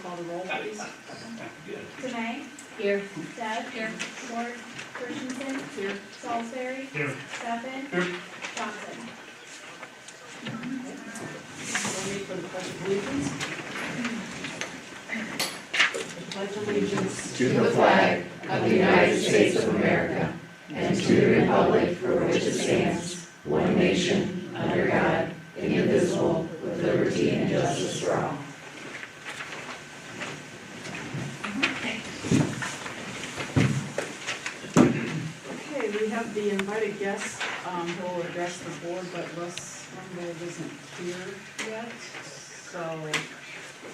call the roll, please. Demae. Here. Deb. Here. Ward. Christensen. Here. Salisbury. Here. Stefan. Here. Johnson. We'll meet for the pledge of allegiance. Pledge allegiance To the flag of the United States of America and to the republic for which it stands, one nation, under God, indivisible, with liberty and justice for all. Okay, we have the invited guests who will address the board, but Russ Rumble isn't here yet. So,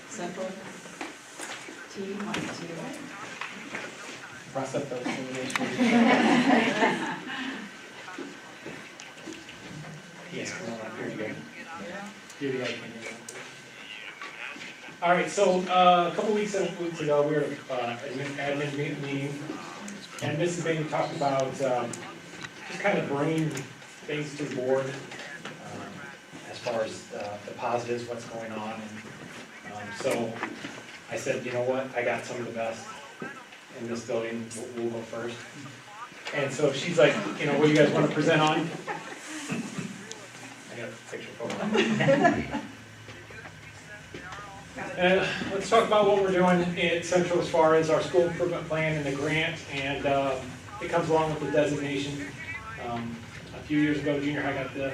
Central team, want to Process those eliminations. Yes, come on up, here you go. Here you go. All right, so a couple weeks ago, we were at an admin meeting, and Mrs. Bailey talked about just kind of bringing things to the board as far as the positives, what's going on. And so I said, you know what, I got some of the best in this building, we'll go first. And so she's like, you know, what do you guys want to present on? I got a picture photo. Let's talk about what we're doing at Central as far as our school improvement plan and the grant, and it comes along with the designation. A few years ago, junior high got the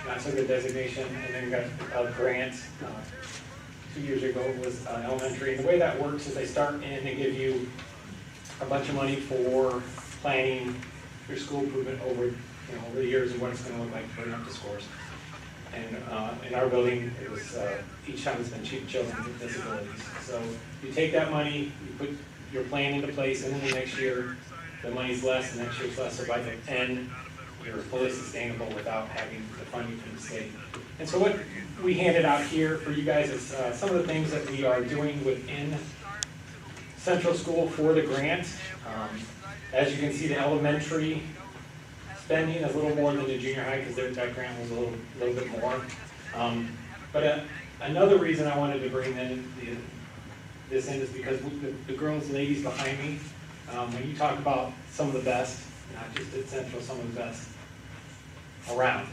not so good designation, and then we got a grant. 2 years ago it was elementary. And the way that works is they start in, they give you a bunch of money for planning your school improvement over the years and what it's going to look like to bring up the scores. And in our building, it was each time it's been children with disabilities. So you take that money, you put your plan into place, and then the next year the money's less, and next year's less. So by the end, you're fully sustainable without having the funding from the state. And so what we handed out here for you guys is some of the things that we are doing within Central School for the grant. As you can see, the elementary spending is a little more than the junior high because that grant was a little bit more. But another reason I wanted to bring this in is because the girls and ladies behind me, when you talk about some of the best, not just at Central, some of the best around,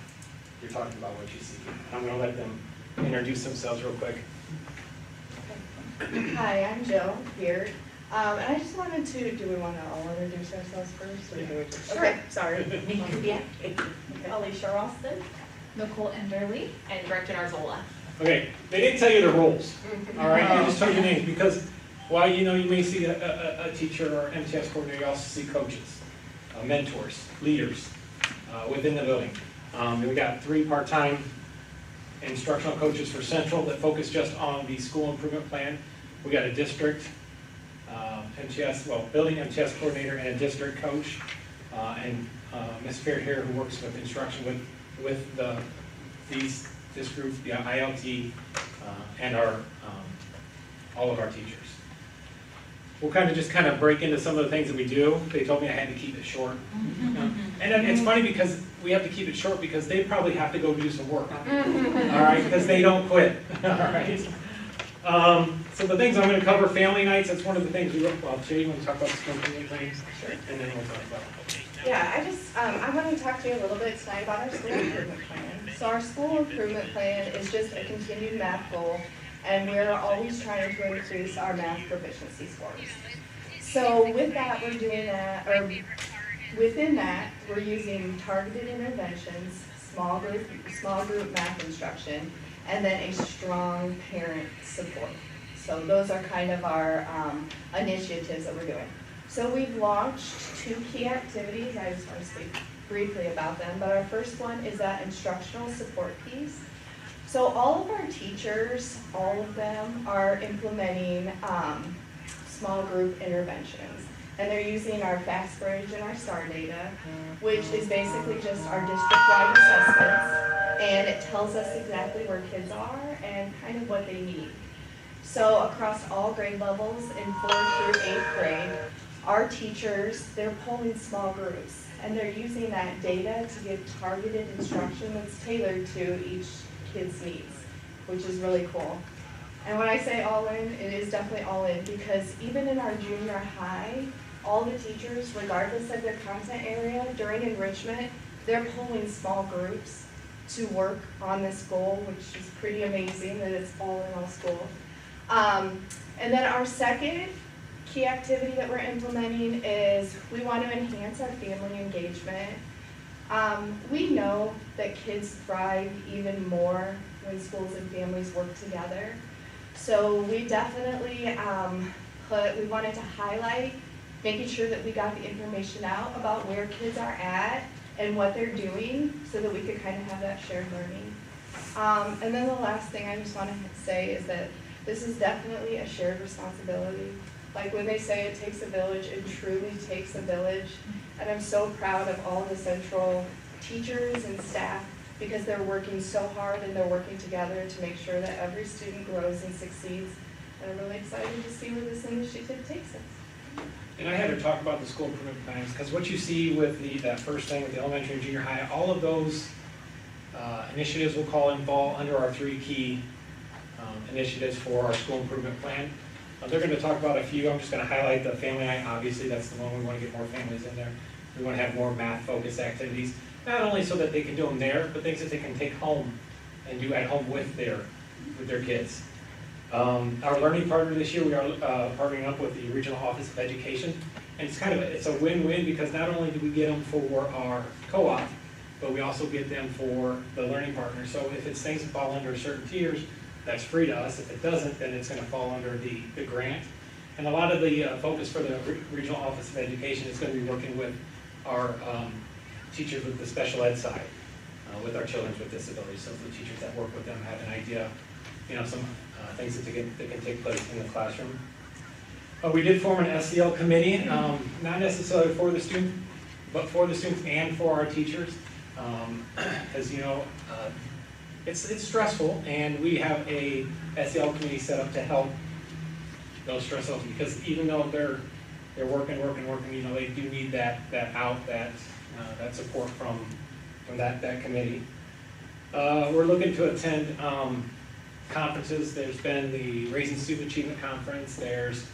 you're talking about what you see. I'm going to let them introduce themselves real quick. Hi, I'm Jill here. And I just wanted to, do we want to all introduce ourselves first? Or do we just, okay, sorry. Yeah. Alicia Ralston. Nicole Enderly. And Gretchen Arzola. Okay, they didn't tell you the roles, all right? They just told you names because while you may see a teacher or MTS coordinator, you also see coaches, mentors, leaders within the building. And we got 3 part-time instructional coaches for Central that focus just on the school improvement plan. We got a district building MTS coordinator and a district coach, and Ms. Fair here who works with instruction with this group, the ILT, and our all of our teachers. We'll kind of break into some of the things that we do. They told me I had to keep it short. And then it's funny because we have to keep it short because they probably have to go do some work. All right, because they don't quit. All right. So the things I'm going to cover, family nights, that's one of the things we wrote. Well, Jay, you want to talk about the school improvement plans? Sure. And then we'll talk about it. Yeah, I want to talk to you a little bit tonight about our school improvement plan. So our school improvement plan is just a continued math goal, and we're always trying to increase our math proficiency scores. So with that, we're doing that, or within that, we're using targeted interventions, small group math instruction, and then a strong parent support. So those are kind of our initiatives that we're doing. So we've launched 2 key activities. I just want to speak briefly about them, but our first one is that instructional support piece. So all of our teachers, all of them are implementing small group interventions. And they're using our Fast Bridge and our STAR data, which is basically just our district-wide assessments, and it tells us exactly where kids are and kind of what they need. So across all grade levels in 4th through 8th grade, our teachers, they're pulling small groups, and they're using that data to give targeted instruction that's tailored to each kid's needs, which is really cool. And when I say all in, it is definitely all in, because even in our junior high, all the teachers, regardless of their content area, during enrichment, they're pulling small groups to work on this goal, which is pretty amazing that it's all in all school. And then our second key activity that we're implementing is we want to enhance our family engagement. We know that kids thrive even more when schools and families work together. So we definitely we wanted to highlight making sure that we got the information out about where kids are at and what they're doing so that we could kind of have that shared learning. And then the last thing I just want to say is that this is definitely a shared responsibility. Like when they say it takes a village, it truly takes a village. And I'm so proud of all the central teachers and staff because they're working so hard and they're working together to make sure that every student grows and succeeds. And I'm really excited to see where this initiative takes us. And I had to talk about the school improvement plans, because what you see with that first thing with the elementary and junior high, all of those initiatives will fall under our 3 key initiatives for our school improvement plan. They're going to talk about a few. I'm just going to highlight the family night. Obviously, that's the one we want to get more families in there. We want to have more math-focused activities, not only so that they can do them there, but things that they can take home and do at home with their kids. Our learning partner this year, we are partnering up with the Regional Office of Education, and it's a win-win because not only do we get them for our co-op, but we also get them for the learning partner. So if it's things that fall under certain tiers, that's free to us. If it doesn't, then it's going to fall under the grant. And a lot of the focus for the Regional Office of Education is going to be working with our teachers with the special ed side, with our children with disabilities. So the teachers that work with them have an idea, some things that can take place in the classroom. We did form an SEL committee, not necessarily for the student, but for the students and for our teachers. As you know, it's stressful, and we have a SEL committee set up to help those stress levels, because even though they're working, they do need that support from that committee. We're looking to attend conferences. There's been the Raising Student Achievement Conference, there's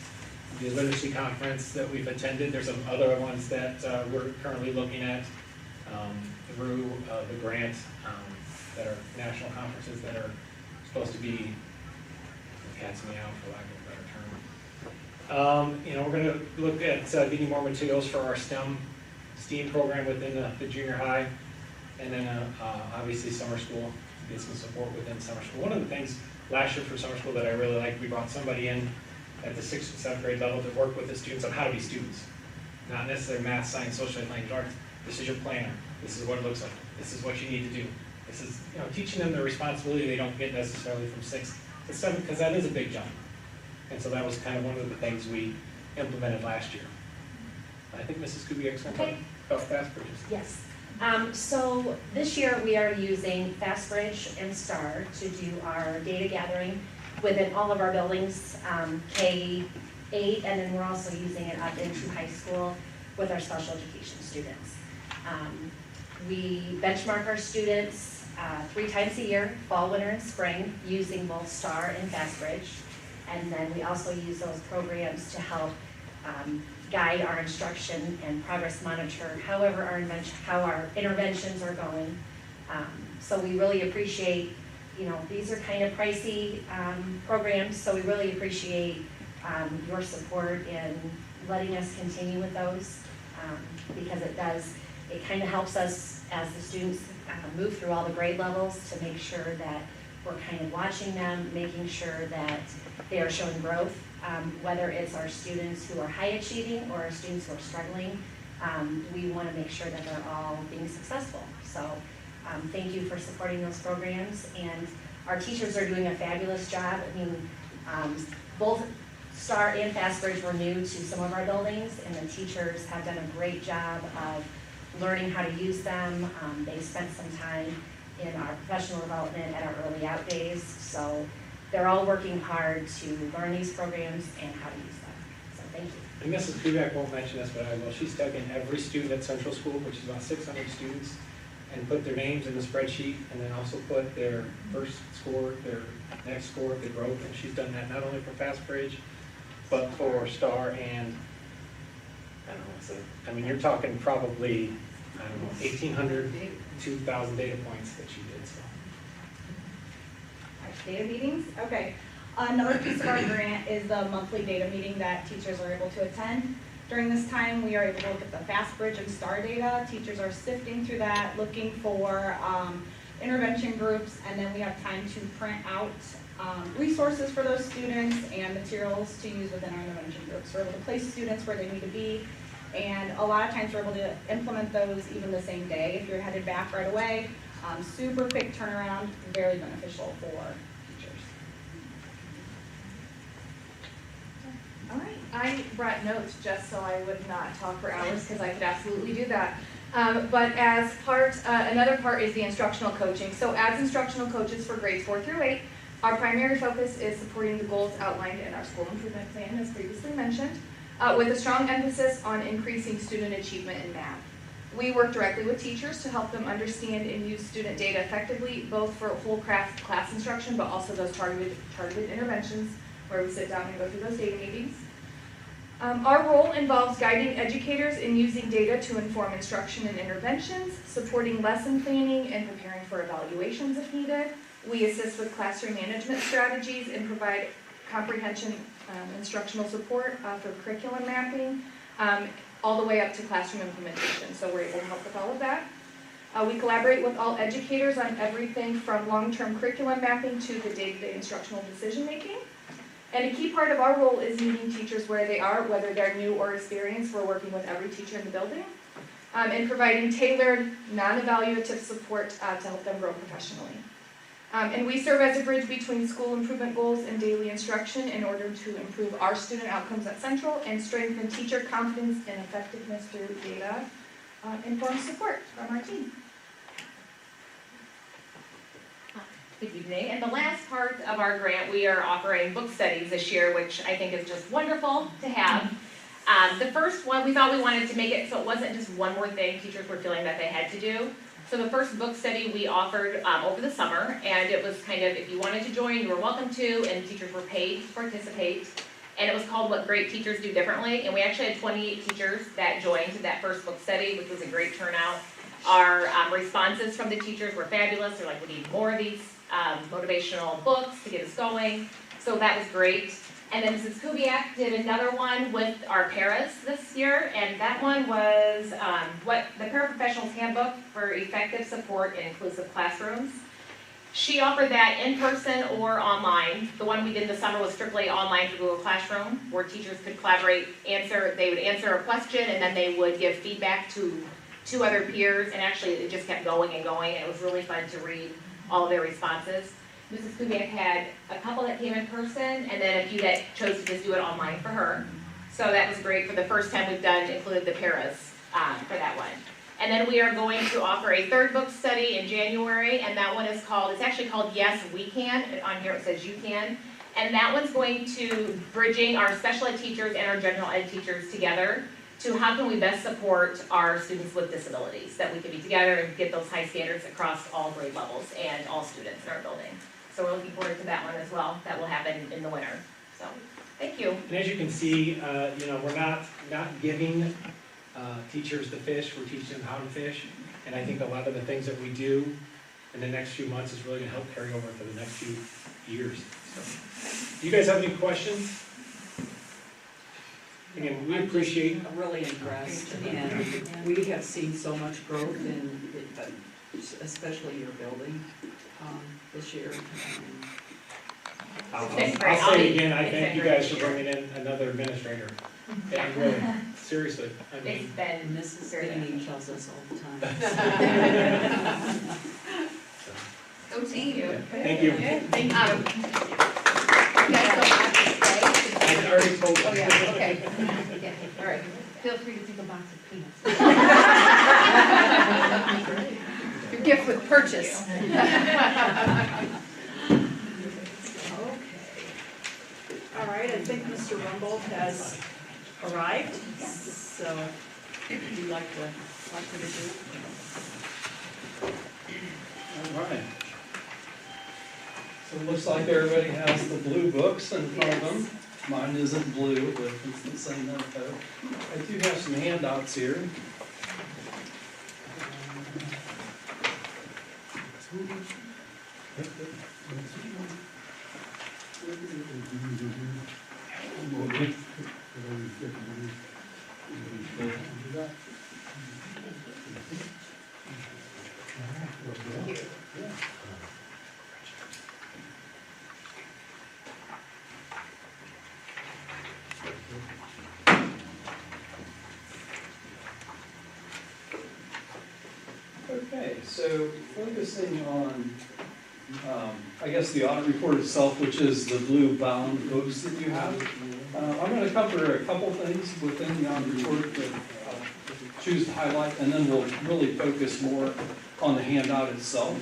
the Literacy Conference that we've attended, there's some other ones that we're currently looking at through the grant that are national conferences that are supposed to be cat's me out, for lack of a better term. We're going to look at getting more materials for our STEAM program within the junior high, and then obviously summer school, get some support within summer school. One of the things last year for summer school that I really liked, we brought somebody in at the 6th and 7th grade level to work with the students on how to be students. Not necessarily math, science, social, and language arts. This is your planner. This is what it looks like. This is what you need to do. This is, teaching them the responsibility they don't get necessarily from 6th to 7th, because that is a big jump. And so that was kind of one of the things we implemented last year. I think Mrs. Kubiak's going to talk about fast bridges. Yes. So this year we are using FastBridge and STAR to do our data gathering within all of our buildings, K-8, and then we're also using it up into high school with our special education students. We benchmark our students 3 times a year, fall, winter, and spring, using both STAR and FastBridge. And then we also use those programs to help guide our instruction and progress monitor how our interventions are going. So we really appreciate, these are kind of pricey programs, so we really appreciate your support in letting us continue with those, because it kind of helps us as the students move through all the grade levels to make sure that we're kind of watching them, making sure that they are showing growth, whether it's our students who are high achieving or our students who are struggling. We want to make sure that they're all being successful. So thank you for supporting those programs, and our teachers are doing a fabulous job. Both STAR and FastBridge were new to some of our buildings, and the teachers have done a great job of learning how to use them. They spent some time in our professional development at our early out days, so they're all working hard to learn these programs and how to use them. So thank you. And Mrs. Kubiak won't mention this, but I will. She's taken every student at Central School, which is about 600 students, and put their names in the spreadsheet, and then also put their first score, their next score, if they broke, and she's done that not only for Fast Bridge, but for Star and, I don't know, so, I mean, you're talking probably, I don't know, 1,800, 2,000 data points that she did, so. Data meetings, okay. Another piece of our grant is the monthly data meeting that teachers are able to attend. During this time, we are able to look at the Fast Bridge and STAR data. Teachers are sifting through that, looking for intervention groups, and then we have time to print out resources for those students and materials to use within our intervention groups. We're able to place students where they need to be, and a lot of times we're able to implement those even the same day. If you're headed back right away, super quick turnaround, very beneficial for teachers. All right, I brought notes just so I would not talk for hours because I could absolutely do that. But as part, another part is the instructional coaching. So as instructional coaches for grades 4 through 8, our primary focus is supporting the goals outlined in our school improvement plan, as previously mentioned, with a strong emphasis on increasing student achievement in math. We work directly with teachers to help them understand and use student data effectively, both for whole class instruction, but also those targeted interventions where we sit down and go through those data meetings. Our role involves guiding educators in using data to inform instruction and interventions, supporting lesson planning, and preparing for evaluations if needed. We assist with classroom management strategies and provide comprehension instructional support for curriculum mapping, all the way up to classroom implementation, so we're able to help with all of that. We collaborate with all educators on everything from long-term curriculum mapping to the day-to-day instructional decision-making. And a key part of our role is meeting teachers where they are, whether they're new or experienced. We're working with every teacher in the building, and providing tailored, non-evaluative support to help them grow professionally. And we serve as a bridge between school improvement goals and daily instruction in order to improve our student outcomes at Central and strengthen teacher confidence and effectiveness through data informed support from our team. Good evening. And the last part of our grant, we are offering book studies this year, which I think is just wonderful to have. The first one, we thought we wanted to make it so it wasn't just one more thing teachers were feeling that they had to do. So the first book study we offered over the summer, and it was kind of, if you wanted to join, you were welcome to, and teachers were paid to participate. And it was called What Great Teachers Do Differently, and we actually had 28 teachers that joined that first book study, which was a great turnout. Our responses from the teachers were fabulous. They're like, we need more of these motivational books to get us going. So that was great. And then Mrs. Kubiak did another one with our paras this year, and that one was what the Paraprofessionals Handbook for Effective Support in Inclusive Classrooms. She offered that in person or online. The one we did in the summer was strictly online through Google Classroom, where teachers could collaborate, they would answer a question, and then they would give feedback to two other peers, and actually it just kept going and going. It was really fun to read all of their responses. Mrs. Kubiak had a couple that came in person, and then a few that chose to just do it online for her. So that was great. For the first time we've included the paras for that one. And then we are going to offer a third book study in January, and that one is called, it's actually called Yes, We Can. On here it says You Can. And that one's going to bridging our special ed teachers and our general ed teachers together to how can we best support our students with disabilities, that we can be together and get those high standards across all grade levels and all students in our building. So we're looking forward to that one as well. That will happen in the winter. So, thank you. And as you can see, we're not giving teachers the fish, we're teaching them how to fish. And I think a lot of the things that we do in the next few months is really gonna help carry over for the next few years. So, do you guys have any questions? Again, we appreciate. I'm really impressed, and we have seen so much growth in, especially your building, this year. I'll say it again, I thank you guys for bringing in another administrator. And really, seriously, I mean. It's been Mrs. very Denny tells us all the time. Go team. Thank you. Thank you. I already told you. Oh, yeah, okay. Yeah, all right. Feel free to take a box of peanuts. Your gift with purchase. All right, I think Mr. Rumbold has arrived, so would you like to do? All right. So it looks like everybody has the blue books in front of them. Mine isn't blue, but it's the same info. I do have some handouts here. Okay, so focusing on, I guess, the audit report itself, which is the blue bound books that you have. I'm going to cover a couple things within the audit report that I'll choose to highlight, and then we'll really focus more on the handout itself.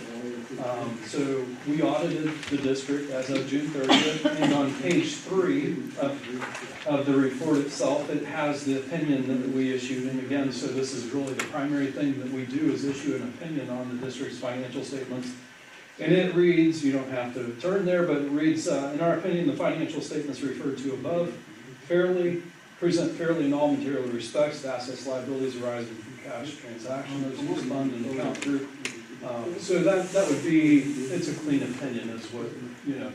So we audited the district as of June 30th, and on page 3 of the report itself, it has the opinion that we issued. And again, so this is really the primary thing that we do is issue an opinion on the district's financial statements. And it reads, you don't have to turn there, but it reads, in our opinion, the financial statements referred to above present fairly in all material respects, the assets, liabilities arising from cash transactions, use fund and account group. So that would be, it's a clean opinion is what,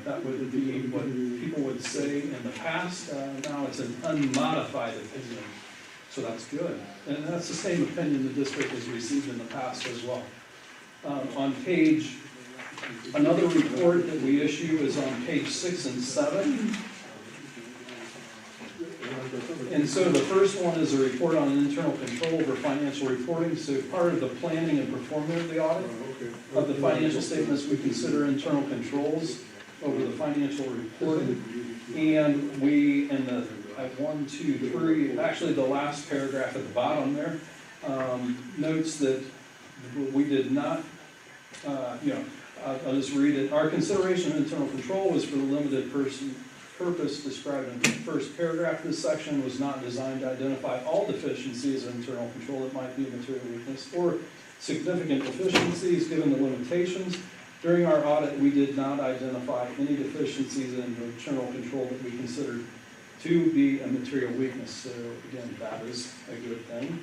that would be what people would say in the past. Now it's an unmodified opinion, so that's good. And that's the same opinion the district has received in the past as well. Another report that we issue is on page 6 and 7. And so the first one is a report on internal control over financial reporting. So part of the planning and performing of the audit of the financial statements, we consider internal controls over the financial reporting. And we, in the 1, 2, 3, actually the last paragraph at the bottom there, notes that we did not, I'll just read it. Our consideration of internal control was for the limited purpose described in the first paragraph. This section was not designed to identify all deficiencies of internal control that might be a material weakness or significant deficiencies given the limitations. During our audit, we did not identify any deficiencies in the internal control that we considered to be a material weakness. So again, that is a good thing.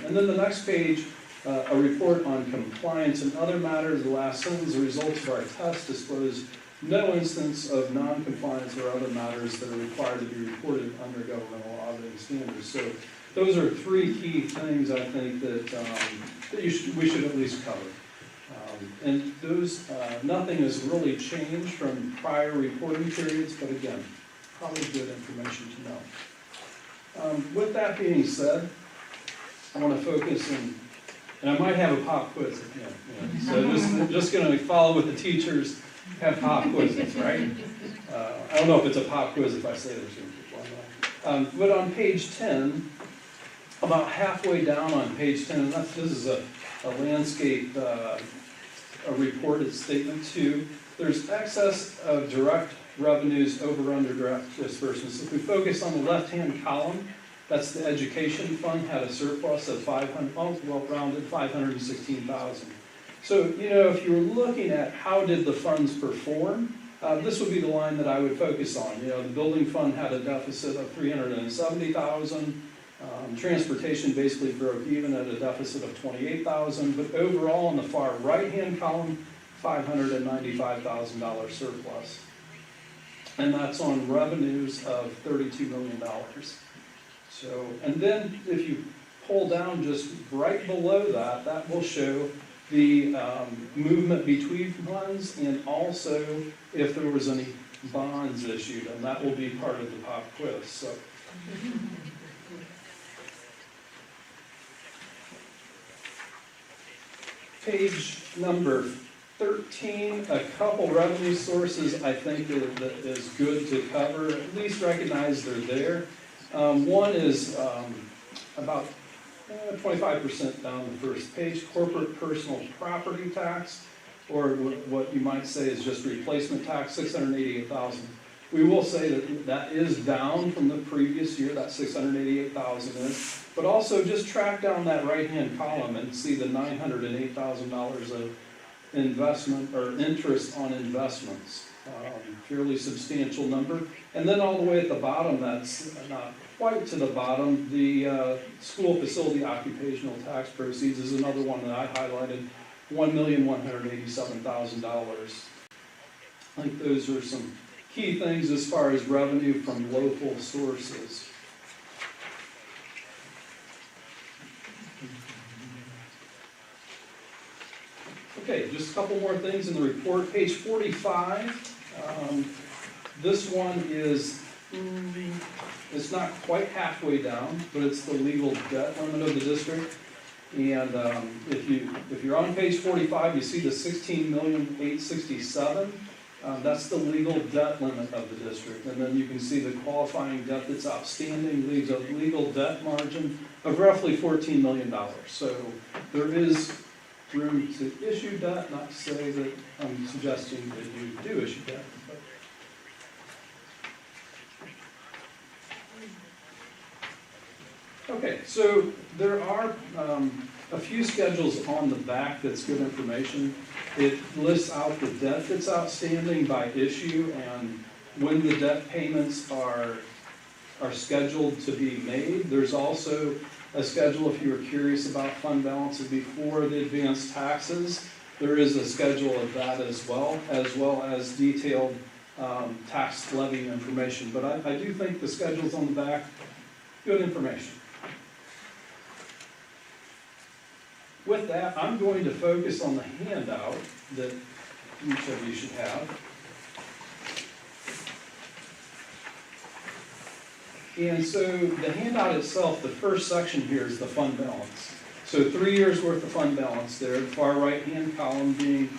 And then the next page, a report on compliance and other matters. The last sentence, the results of our test disclose no instance of non-compliance or other matters that are required to be reported under governmental auditing standards. So those are 3 key things I think that we should at least cover. And those, nothing has really changed from prior reporting periods, but again, probably good information to know. With that being said, I want to focus and I might have a pop quiz at the end. So just going to follow with the teachers. Have pop quizzes, right? I don't know if it's a pop quiz if I say this. But on page 10, about halfway down on page 10, and this is a landscape, a reported statement too. There's excess of direct revenues over under direct disbursements. If we focus on the left-hand column, that's the education fund had a surplus of rounded 516,000. So, if you're looking at how did the funds perform, this would be the line that I would focus on. The building fund had a deficit of 370,000. Transportation basically broke even at a deficit of 28,000. But overall, in the far right-hand column, $595,000 surplus. And that's on revenues of $32 million. So, and then if you pull down just right below that, that will show the movement between funds and also if there was any bonds issued, and that will be part of the pop quiz. So, page number 13, a couple revenue sources I think that is good to cover, at least recognize they're there. One is about 25% down the first page, corporate personal property tax, or what you might say is just replacement tax, $688,000. We will say that is down from the previous year, that $688,000 is, but also just track down that right-hand column and see the $908,000 of investment or interest on investments, fairly substantial number. And then all the way at the bottom, that's not quite to the bottom, the school facility occupational tax proceeds is another one that I highlighted, $1,187,000. I think those are some key things as far as revenue from local sources. Okay, just a couple more things in the report. Page 45. This one is, it's not quite halfway down, but it's the legal debt limit of the district. And if you're on page 45, you see the $16,867,000. That's the legal debt limit of the district. And then you can see the qualifying debt that's outstanding leaves a legal debt margin of roughly $14 million. So there is room to issue debt, not to say that I'm suggesting that you do issue debt. Okay, so there are a few schedules on the back that's good information. It lists out the debt that's outstanding by issue and when the debt payments are scheduled to be made. There's also a schedule, if you were curious about fund balances before the advanced taxes. There is a schedule of that as well as detailed tax levy information. But I do think the schedule's on the back, good information. With that, I'm going to focus on the handout that each of you should have. And so the handout itself, the first section here is the fund balance. So 3 years worth of fund balance there, the far right-hand column being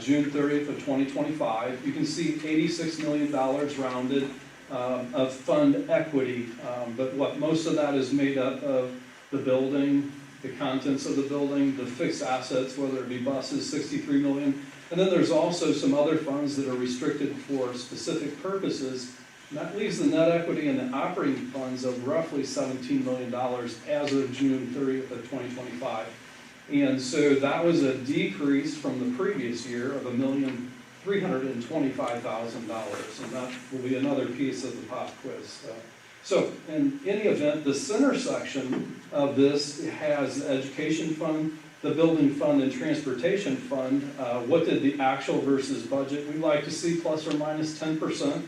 June 30th of 2025. You can see $86 million rounded of fund equity, but what most of that is made up of the building, the contents of the building, the fixed assets, whether it be buses, $63 million. And then there's also some other funds that are restricted for specific purposes. And that leaves the net equity in the operating funds of roughly $17 million as of June 30th of 2025. And so that was a decrease from the previous year of $1,325,000. And that will be another piece of the pop quiz. So in any event, the center section of this has the education fund, the building fund, and transportation fund. What did the actual versus budget? We like to see plus or minus 10%.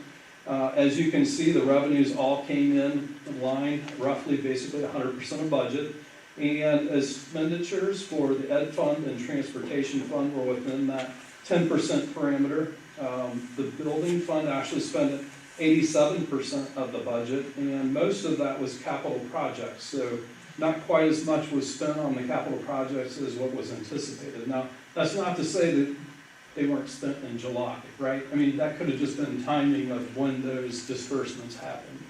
As you can see, the revenues all came in line, roughly basically 100% of budget. And expenditures for the ed fund and transportation fund were within that 10% parameter. The building fund actually spent 87% of the budget, and most of that was capital projects. So not quite as much was spent on the capital projects as what was anticipated. Now, that's not to say that they weren't spent in July, right? I mean, that could have just been timing of when those disbursements happened.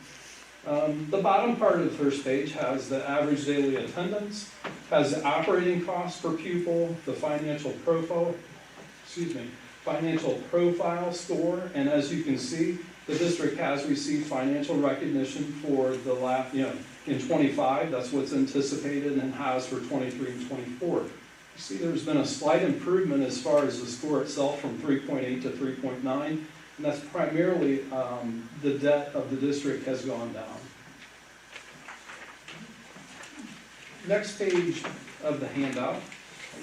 The bottom part of the first page has the average daily attendance, has the operating costs per pupil, the financial profile score, and as you can see, the district has received financial recognition for the last, in 25, that's what's anticipated, and has for 23 and 24. You see there's been a slight improvement as far as the score itself from 3.8 to 3.9, and that's primarily the debt of the district has gone down. Next page of the handout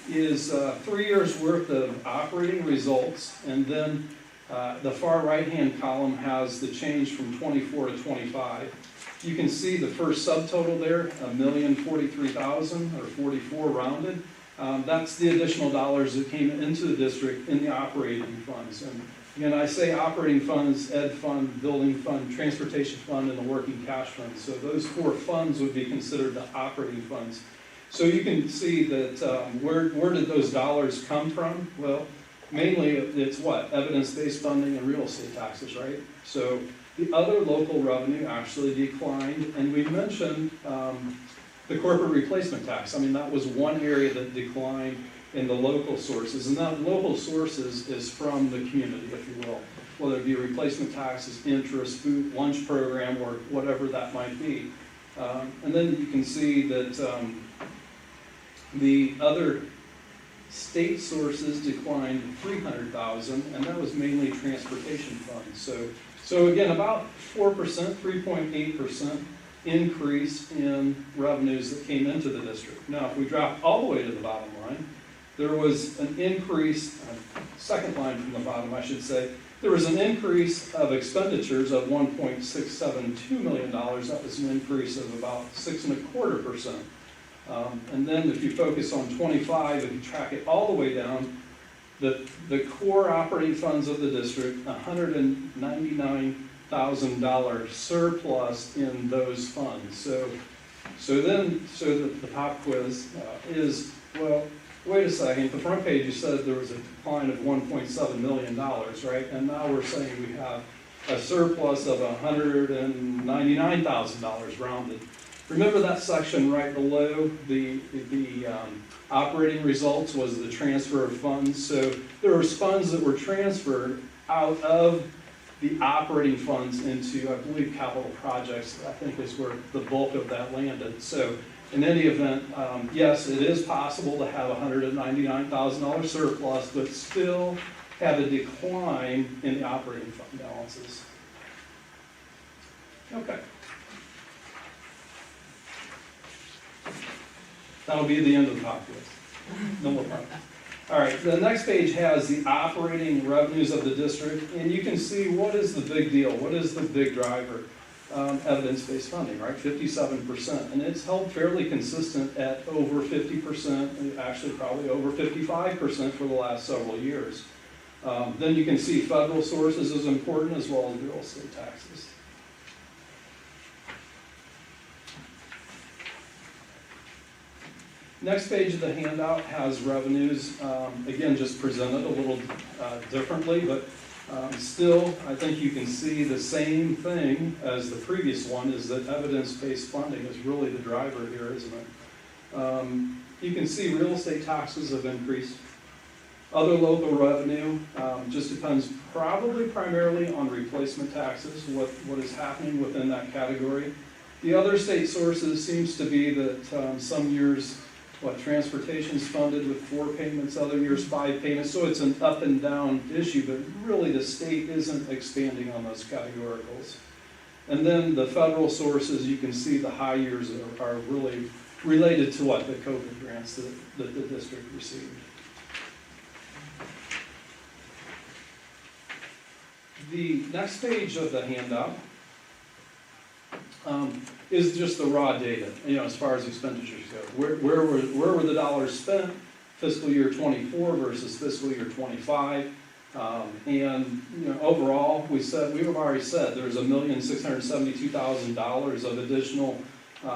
is 3 years worth of operating results, and then the far right-hand column has the change from 24 to 25. You can see the first subtotal there, $1,043,000 or 44 rounded. That's the additional dollars that came into the district in the operating funds. And again, I say operating funds, ed fund, building fund, transportation fund, and the working cash fund. So those four funds would be considered the operating funds. So you can see that where did those dollars come from? Well, mainly it's what? Evidence-based funding and real estate taxes, right? So the other local revenue actually declined, and we mentioned the corporate replacement tax. I mean, that was one area that declined in the local sources, and that local sources is from the community, if you will, whether it be replacement taxes, interest, food, lunch program, or whatever that might be. And then you can see that the other State sources declined $300,000, and that was mainly transportation funds. So again, about 4%, 3.8% increase in revenues that came into the district. Now, if we drop all the way to the bottom line, there was an increase, second line from the bottom, I should say, there was an increase of expenditures of $1.672 million. That was an increase of about 6.25%. And then if you focus on 25, if you track it all the way down, the core operating funds of the district, $199,000 surplus in those funds. So the pop quiz is, well, wait a second, the front page you said there was a decline of $1.7 million, right? And now we're saying we have a surplus of $199,000 rounded. Remember that section right below the operating results was the transfer of funds. So there were funds that were transferred out of the operating funds into, I believe, capital projects, I think is where the bulk of that landed. So in any event, yes, it is possible to have $199,000 surplus, but still have a decline in the operating fund balances. Okay. That'll be the end of the pop quiz. No more pop. All right, the next page has the operating revenues of the district, and you can see what is the big deal, what is the big driver. Evidence-based funding, right, 57%, and it's held fairly consistent at over 50%, actually probably over 55% for the last several years. Then you can see federal sources is important as well as real estate taxes. Next page of the handout has revenues, again, just presented a little differently, but still, I think you can see the same thing as the previous one, is that evidence-based funding is really the driver here, isn't it? You can see real estate taxes have increased. Other local revenue just depends probably primarily on replacement taxes, what is happening within that category. The other state sources seems to be that some years, transportation's funded with 4 payments, other years 5 payments, so it's an up and down issue, but really the state isn't expanding on those categoricals. And then the federal sources, you can see the high years are really related to what? The COVID grants that the district received. The next page of the handout is just the raw data, as far as expenditures go. Where were the dollars spent fiscal year 24 versus fiscal year 25? And overall, we've already said there's $1,672,000 of additional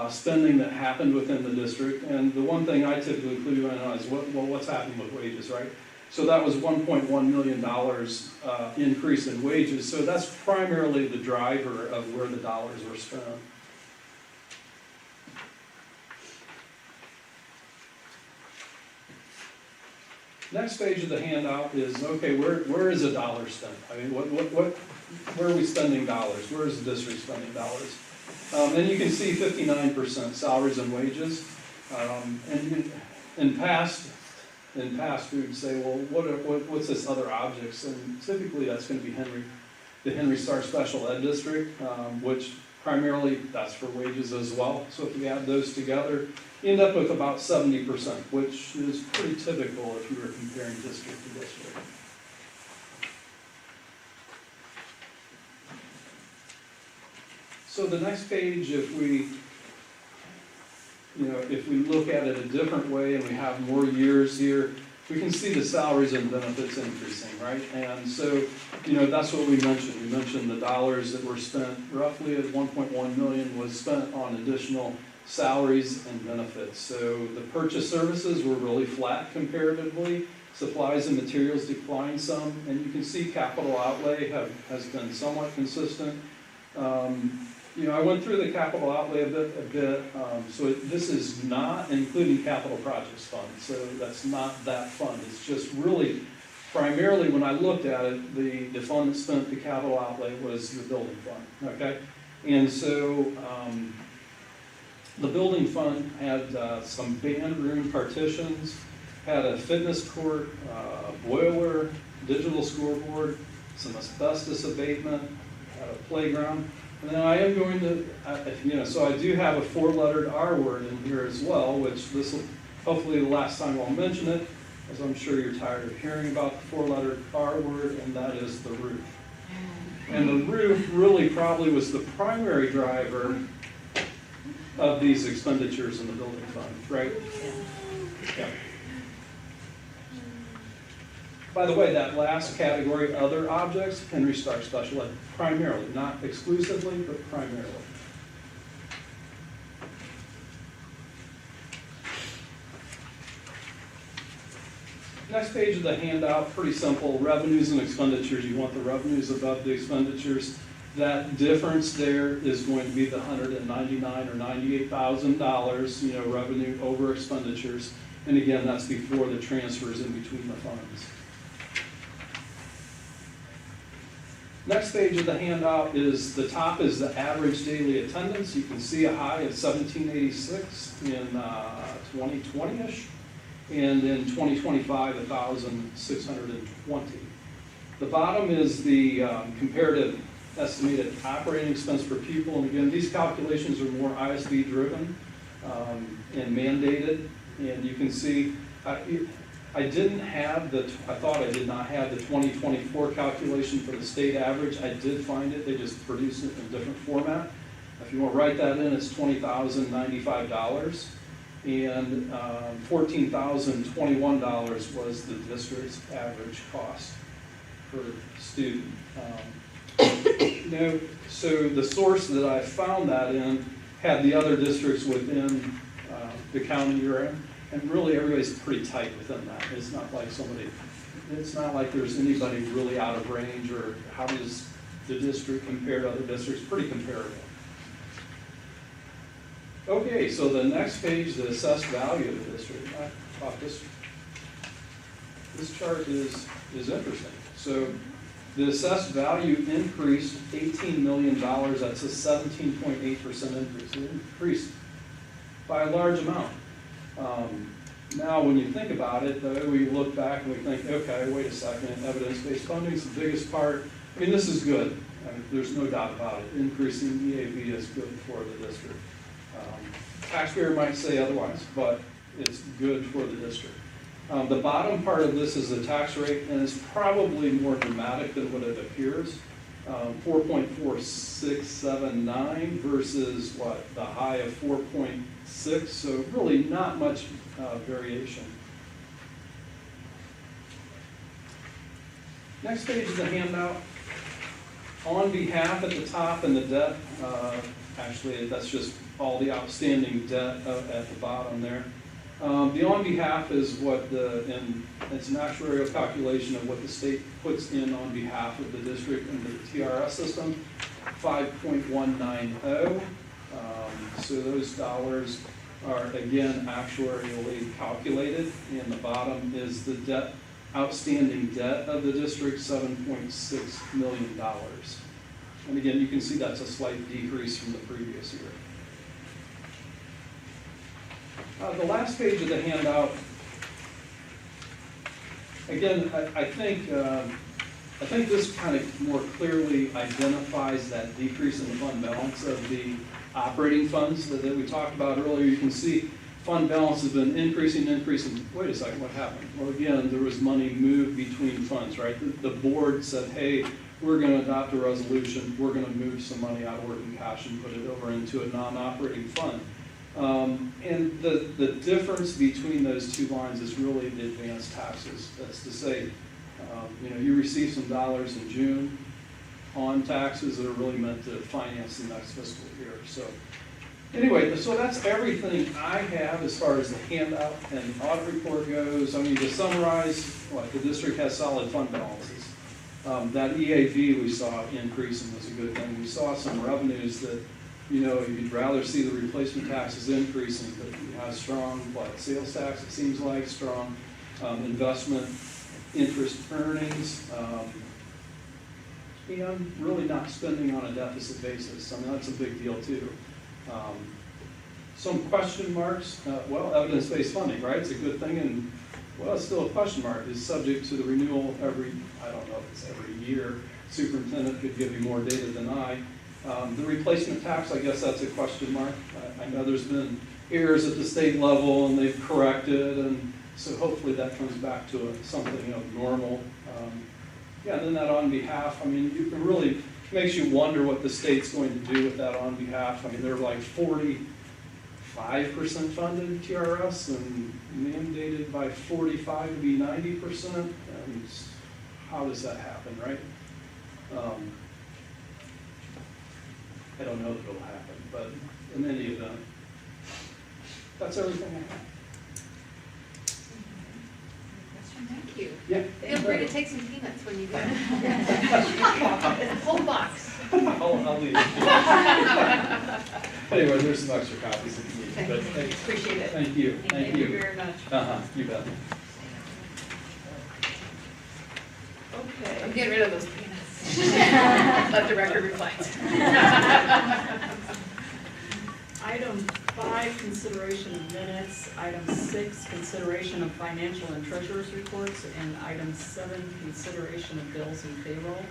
spending that happened within the district. And the one thing I typically clue in on is what's happening with wages, right? So that was $1.1 million increase in wages. So that's primarily the driver of where the dollars were spent. Next page of the handout is, okay, where is a dollar spent? I mean, where are we spending dollars? Where is the district spending dollars? And you can see 59% salaries and wages. And in past, we would say, well, what's this other objects? And typically that's going to be the Henry Starr Special Ed District, which primarily that's for wages as well. So if we add those together, you end up with about 70%, which is pretty typical if you were comparing district to district. So the next page, if we look at it a different way and we have more years here, we can see the salaries and benefits increasing, right? And so, that's what we mentioned. We mentioned the dollars that were spent, roughly at $1.1 million was spent on additional salaries and benefits. So the purchase services were really flat comparatively. Supplies and materials declined some, and you can see capital outlay has been somewhat consistent. I went through the capital outlay a bit. So this is not including capital projects fund. So that's not that fund. It's just really, primarily when I looked at it, the fund that spent the capital outlay was the building fund, okay? And so the building fund had some band room partitions, had a fitness court, boiler, digital scoreboard, some asbestos abatement, had a playground. And then I am going to, so I do have a 4-lettered R word in here as well, which this will hopefully the last time I'll mention it, as I'm sure you're tired of hearing about the 4-lettered R word, and that is the roof. And the roof really probably was the primary driver of these expenditures in the building fund, right? Yeah. By the way, that last category, other objects, Henry Stark Special Ed, primarily, not exclusively, but primarily. Next page of the handout, pretty simple, revenues and expenditures. You want the revenues above the expenditures. That difference there is going to be the $199,000 or $98,000, revenue over expenditures. And again, that's before the transfers in between the funds. Next page of the handout is, the top is the average daily attendance. You can see a high of 1786 in 2020-ish. And in 2025, 1,620. The bottom is the comparative estimated operating expense per pupil. And again, these calculations are more ISD driven and mandated. And you can see, I didn't have I thought I did not have the 2024 calculation for the state average. I did find it, they just produced it in a different format. If you want to write that in, it's $20,095. And $14,021 was the district's average cost per student. So the source that I found that in had the other districts within the county you're in, and really everybody's pretty tight within that. It's not like there's anybody really out of range, or how does the district compare to other districts? Pretty comparable. Okay, so the next page, the assessed value of the district. I thought this chart is interesting. So the assessed value increased $18 million. That's a 17.8% increase. It increased by a large amount. Now, when you think about it, though, we look back and we think, okay, wait a second, evidence-based funding is the biggest part. I mean, this is good. There's no doubt about it. Increasing EAV is good for the district. Taxpayer might say otherwise, but it's good for the district. The bottom part of this is the tax rate, and it's probably more dramatic than what it appears. 4.4679 versus the high of 4.6, so really not much variation. Next page is the handout. On behalf at the top and the debt, actually that's just all the outstanding debt at the bottom there. The on behalf is it's an actuarial calculation of what the state puts in on behalf of the district in the TRS system, 5.190. So those dollars are again actuarially calculated, and the bottom is the debt, outstanding debt of the district, $7.6 million. And again, you can see that's a slight decrease from the previous year. The last page of the handout, again, I think this kind of more clearly identifies that decrease in the fund balance of the operating funds that we talked about earlier. You can see fund balance has been increasing. Wait a second, what happened? Well, again, there was money moved between funds, right? The board said, hey, we're going to adopt a resolution. We're going to move some money out of working cash and put it over into a non-operating fund. And the difference between those two lines is really the advanced taxes. That's to say, you receive some dollars in June on taxes that are really meant to finance the next fiscal year. So anyway, so that's everything I have as far as the handout and the audit report goes. I mean, to summarize, the district has solid fund balances. That EAV we saw increasing was a good thing. We saw some revenues that you'd rather see the replacement taxes increasing, but you have strong, sales tax, it seems like, strong investment interest earnings, and really not spending on a deficit basis. I mean, that's a big deal too. Some question marks, evidence-based funding, right? It's a good thing, and Well, it's still a question mark. It's subject to the renewal every, I don't know if it's every year. Superintendent could give you more data than I. The replacement tax, I guess that's a question mark. I know there's been errors at the state level and they've corrected, and so hopefully that comes back to something of normal. Yeah, and then that on behalf, I mean, it really makes you wonder what the state's going to do with that on behalf. I mean, they're like 45% funded TRS and mandated by 45 to be 90%. And how does that happen, right? I don't know that it'll happen, but in any event, that's everything I have. Thank you. Yeah. Feel free to take some peanuts when you go. Whole box. I'll leave it. Anyway, there's some extra copies if you need. But Appreciate it. thank you. Thank you very much. You bet. Okay. I'm getting rid of those peanuts. Let the record reflect. Item 5, consideration of minutes. Item 6, consideration of financial and treasurer's reports. And item 7, consideration of bills and payroll.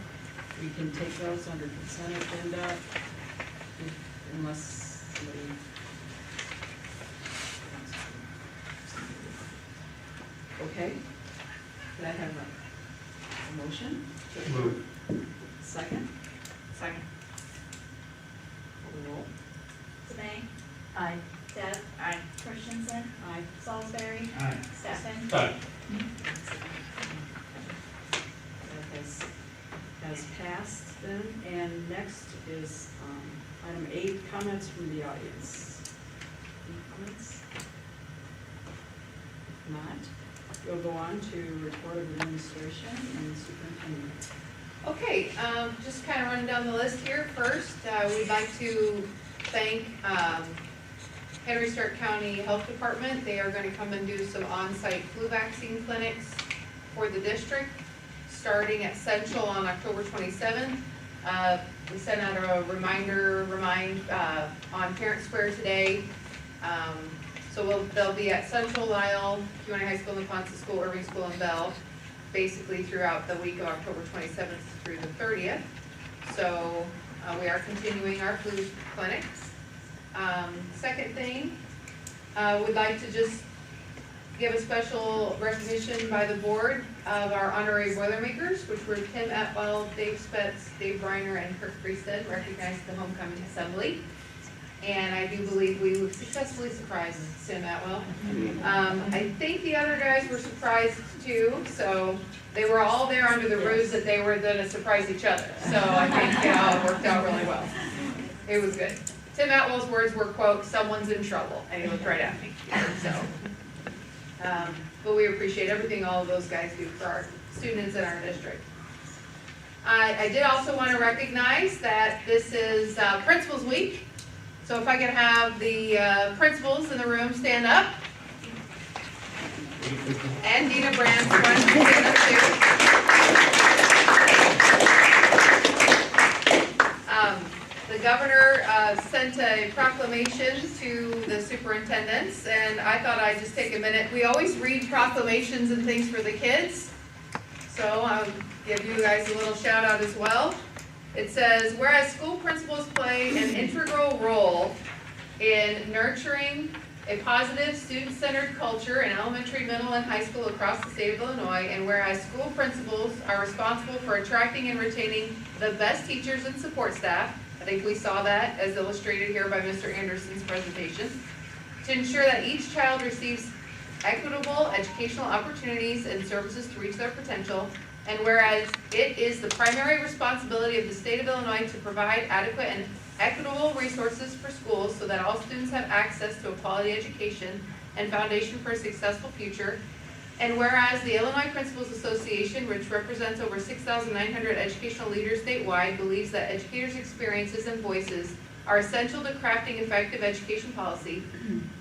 We can take those under consent agenda unless somebody. Okay. Could I have a motion? Move. Second? Second. Call the roll. Demae. Aye. Deb. Aye. Christensen. Aye. Salisbury. Aye. Stefan. Aye. That has passed then, and next is item 8, comments from the audience. Any comments? If not, we'll go on to report of administration and superintendent. Okay, just kind of running down the list here. First, we'd like to thank Henry Stark County Health Department. They are going to come and do some on-site flu vaccine clinics for the district, starting at Central on October 27th. We sent out a remind on Parent Square today. So they'll be at Central, Lyle, Kewanee High School, Neponset School, Irving School, and Bell, basically throughout the week of October 27th through the 30th. So we are continuing our flu clinics. Second thing, we'd like to just give a special recognition by the board of our honorary Boilermakers, which were Tim Atwell, Dave Spetz, Dave Briner, and Kirk Priestad, recognized at the homecoming assembly. And I do believe we successfully surprised Tim Atwell. I think the other guys were surprised too, so they were all there under the ruse that they were going to surprise each other. So I think it all worked out really well. It was good. Tim Atwell's words were, quote, "someone's in trouble," and he looked right at me. So, but we appreciate everything all of those guys do for our students in our district. I did also want to recognize that this is Principals Week. So if I could have the principals in the room stand up. And Dina Brand's going to stand up too. The governor sent a proclamation to the superintendents, and I thought I'd just take a minute. We always read proclamations and things for the kids, so I'll give you guys a little shout out as well. It says, whereas school principals play an integral role in nurturing a positive student-centered culture in elementary, middle, and high school across the state of Illinois, and whereas school principals are responsible for attracting and retaining the best teachers and support staff, I think we saw that as illustrated here by Mr. Anderson's presentation, to ensure that each child receives equitable educational opportunities and services to reach their potential, and whereas it is the primary responsibility of the state of Illinois to provide adequate and equitable resources for schools so that all students have access to a quality education and foundation for a successful future, and whereas the Illinois Principals Association, which represents over 6,900 educational leaders statewide, believes that educators' experiences and voices are essential to crafting effective education policy,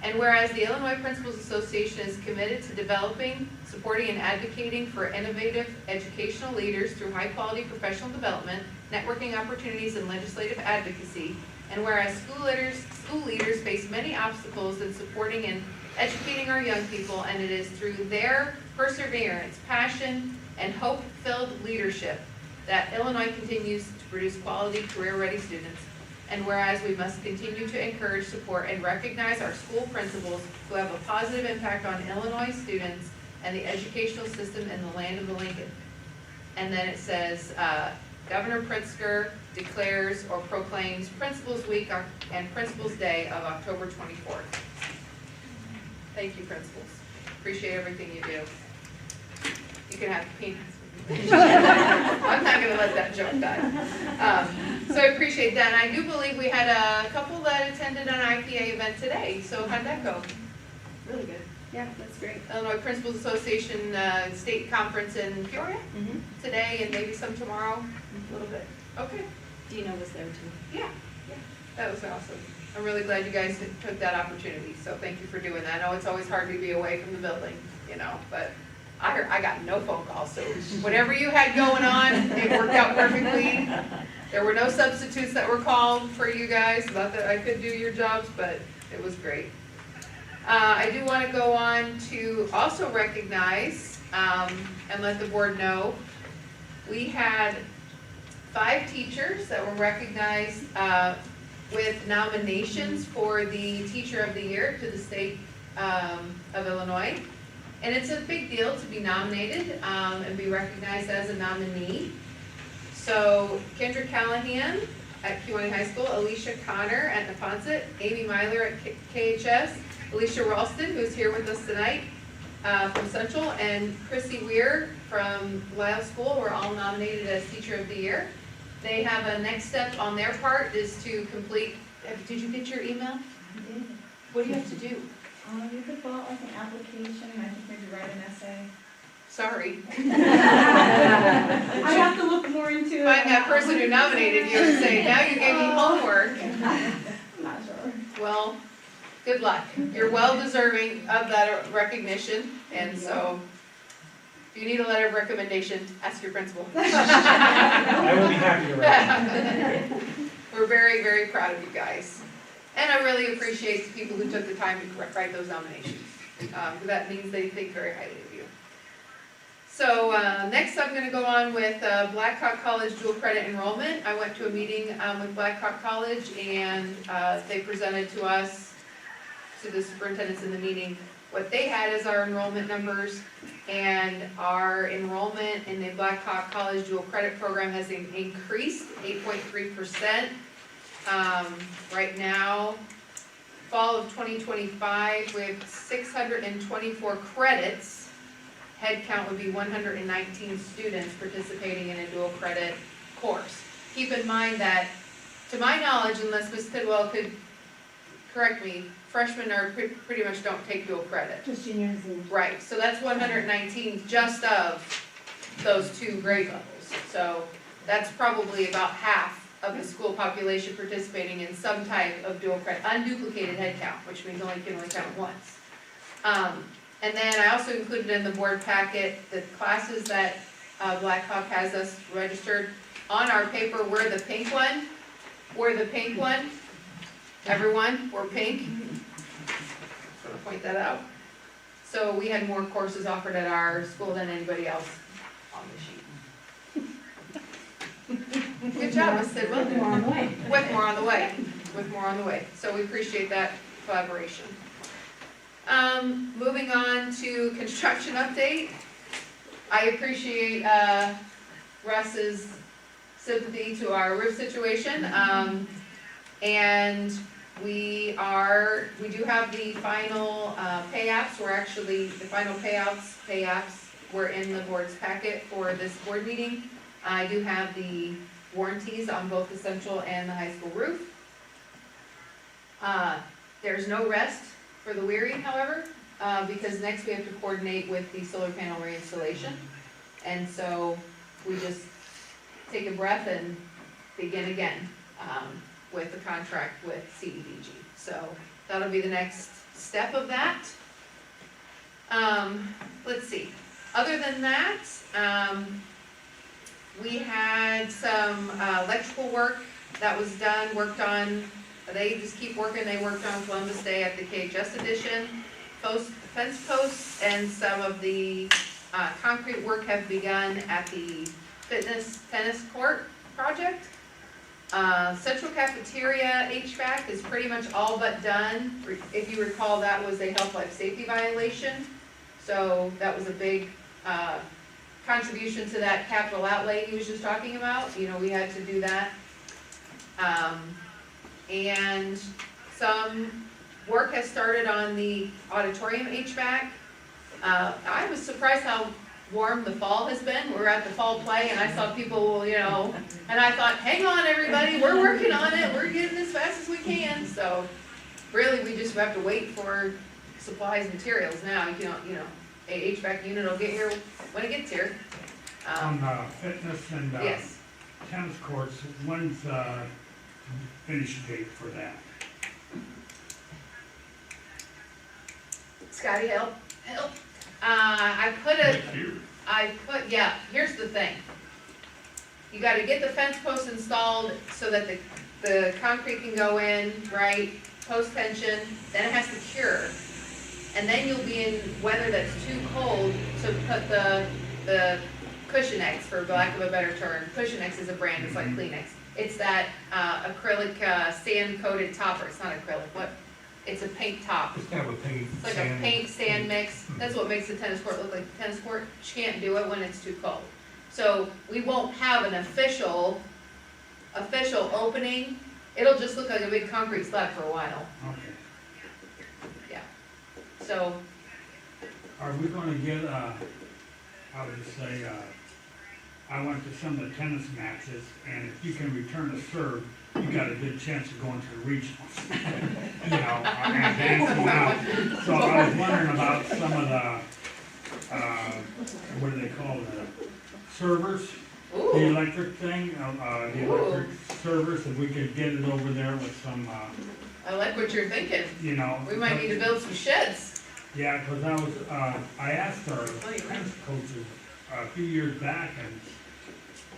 and whereas the Illinois Principals Association is committed to developing, supporting, and advocating for innovative educational leaders through high-quality professional development, networking opportunities, and legislative advocacy, And whereas school leaders face many obstacles in supporting and educating our young people, and it is through their perseverance, passion, and hope-filled leadership that Illinois continues to produce quality, career-ready students. And whereas we must continue to encourage, support, and recognize our school principals who have a positive impact on Illinois students and the educational system in the land of the Lincoln. And then it says, Governor Pritzker declares or proclaims Principals Week and Principals Day of October 24th. Thank you, principals. Appreciate everything you do. You can have peanuts. I'm not gonna let that joke die. So I appreciate that. And I do believe we had a couple that attended an IPA event today. So how'd that go? Really good. Yeah, that's great. Illinois Principals Association State Conference in Peoria today, and maybe some tomorrow, a little bit. Okay. Dina was there too. Yeah, that was awesome. I'm really glad you guys took that opportunity, so thank you for doing that. I know it's always hard to be away from the building, you know, but I got no phone calls, so whatever you had going on, it worked out perfectly. There were no substitutes that were called for you guys, not that I could do your jobs, but it was great. I do want to go on to also recognize and let the board know, we had 5 teachers that were recognized with nominations for the Teacher of the Year to the state of Illinois. And it's a big deal to be nominated and be recognized as a nominee. So Kendra Callahan at Kewanee High School, Alicia Connor at Neponset, Amy Myler at KHS, Alicia Ralston, who's here with us tonight from Central, and Chrissy Weir from Lyle School were all nominated as Teacher of the Year. They have a next step on their part is to complete, did you get your email? I did. What do you have to do? You could fill out like an application, and I think maybe write an essay. Sorry. I have to look more into it. Find that person who nominated you and say, now you gave me homework. Not sure. Well, good luck. You're well deserving of that recognition, and so if you need a letter of recommendation, ask your principal. I will be happy to write. We're very, very proud of you guys. And I really appreciate the people who took the time to write those nominations. That means they think very highly of you. So next I'm going to go on with Blackhawk College dual credit enrollment. I went to a meeting with Blackhawk College, and they presented to us, to the superintendents in the meeting, what they had as our enrollment numbers, and our enrollment in the Blackhawk College dual credit program has increased 8.3%. Right now, fall of 2025, with 624 credits, head count would be 119 students participating in a dual credit course. Keep in mind that, to my knowledge, unless Ms. Tidwell could correct me, freshmen are pretty much don't take dual credit. Just juniors and. Right, so that's 119 just of those 2 grade levels. So that's probably about half of the school population participating in some type of dual credit, unduplicated head count, which means can only count once. And then I also included in the board packet the classes that Blackhawk has us registered. On our paper, we're the pink one. We're the pink one. Everyone, we're pink. Just want to point that out. So we had more courses offered at our school than anybody else on the sheet. Good job, Ms. Sidwell. With more on the way. With more on the way. With more on the way. So we appreciate that collaboration. Moving on to construction update. I appreciate Russ's sympathy to our roof situation. And we do have the final pay apps. We're actually, the final pay apps were in the board's packet for this board meeting. I do have the warranties on both the central and the high school roof. There's no rest for the weary, however, because next we have to coordinate with the solar panel reinstallation. And so we just take a breath and begin again with the contract with CDBG. So that'll be the next step of that. Let's see. Other than that, we had some electrical work that was done, worked on, they just keep working, they worked on Columbus Day at the KHS edition. Fence posts and some of the concrete work have begun at the fitness tennis court project. Central cafeteria HVAC is pretty much all but done. If you recall, that was a health life safety violation. So that was a big contribution to that capital outlay he was just talking about. You know, we had to do that. And some work has started on the auditorium HVAC. I was surprised how warm the fall has been. We were at the fall play and I saw people, you know, and I thought, hang on everybody, we're working on it, we're getting as fast as we can. So really we just have to wait for supplies and materials now. You know, a HVAC unit will get here when it gets here. On fitness and Yes. tennis courts, when's finish date for that? Scotty, help. Yeah, here's the thing. You gotta get the fence posts installed so that the concrete can go in, right, post tension, then it has to cure. And then you'll be in weather that's too cold to put the Cushion X, for lack of a better term. Cushion X is a brand, it's like Kleenex. It's that acrylic sand coated topper, it's not acrylic, what? It's a paint top. Just have a paint. It's like a paint sand mix. That's what makes the tennis court look like a tennis court. You can't do it when it's too cold. So we won't have an official opening. It'll just look like a big concrete slab for a while. Okay. Yeah. So, Are we gonna get, how would you say, I went to some of the tennis matches, and if you can return a serve, you got a good chance of going to the regionals. You know, and dancing out. So I was wondering about some of the, what do they call the servers? The ooh, electric thing, the electric servers, if we could get it over there with some, I like what you're thinking. you know. We might need to build some sheds. Yeah, cause I asked our tennis coaches a few years back, and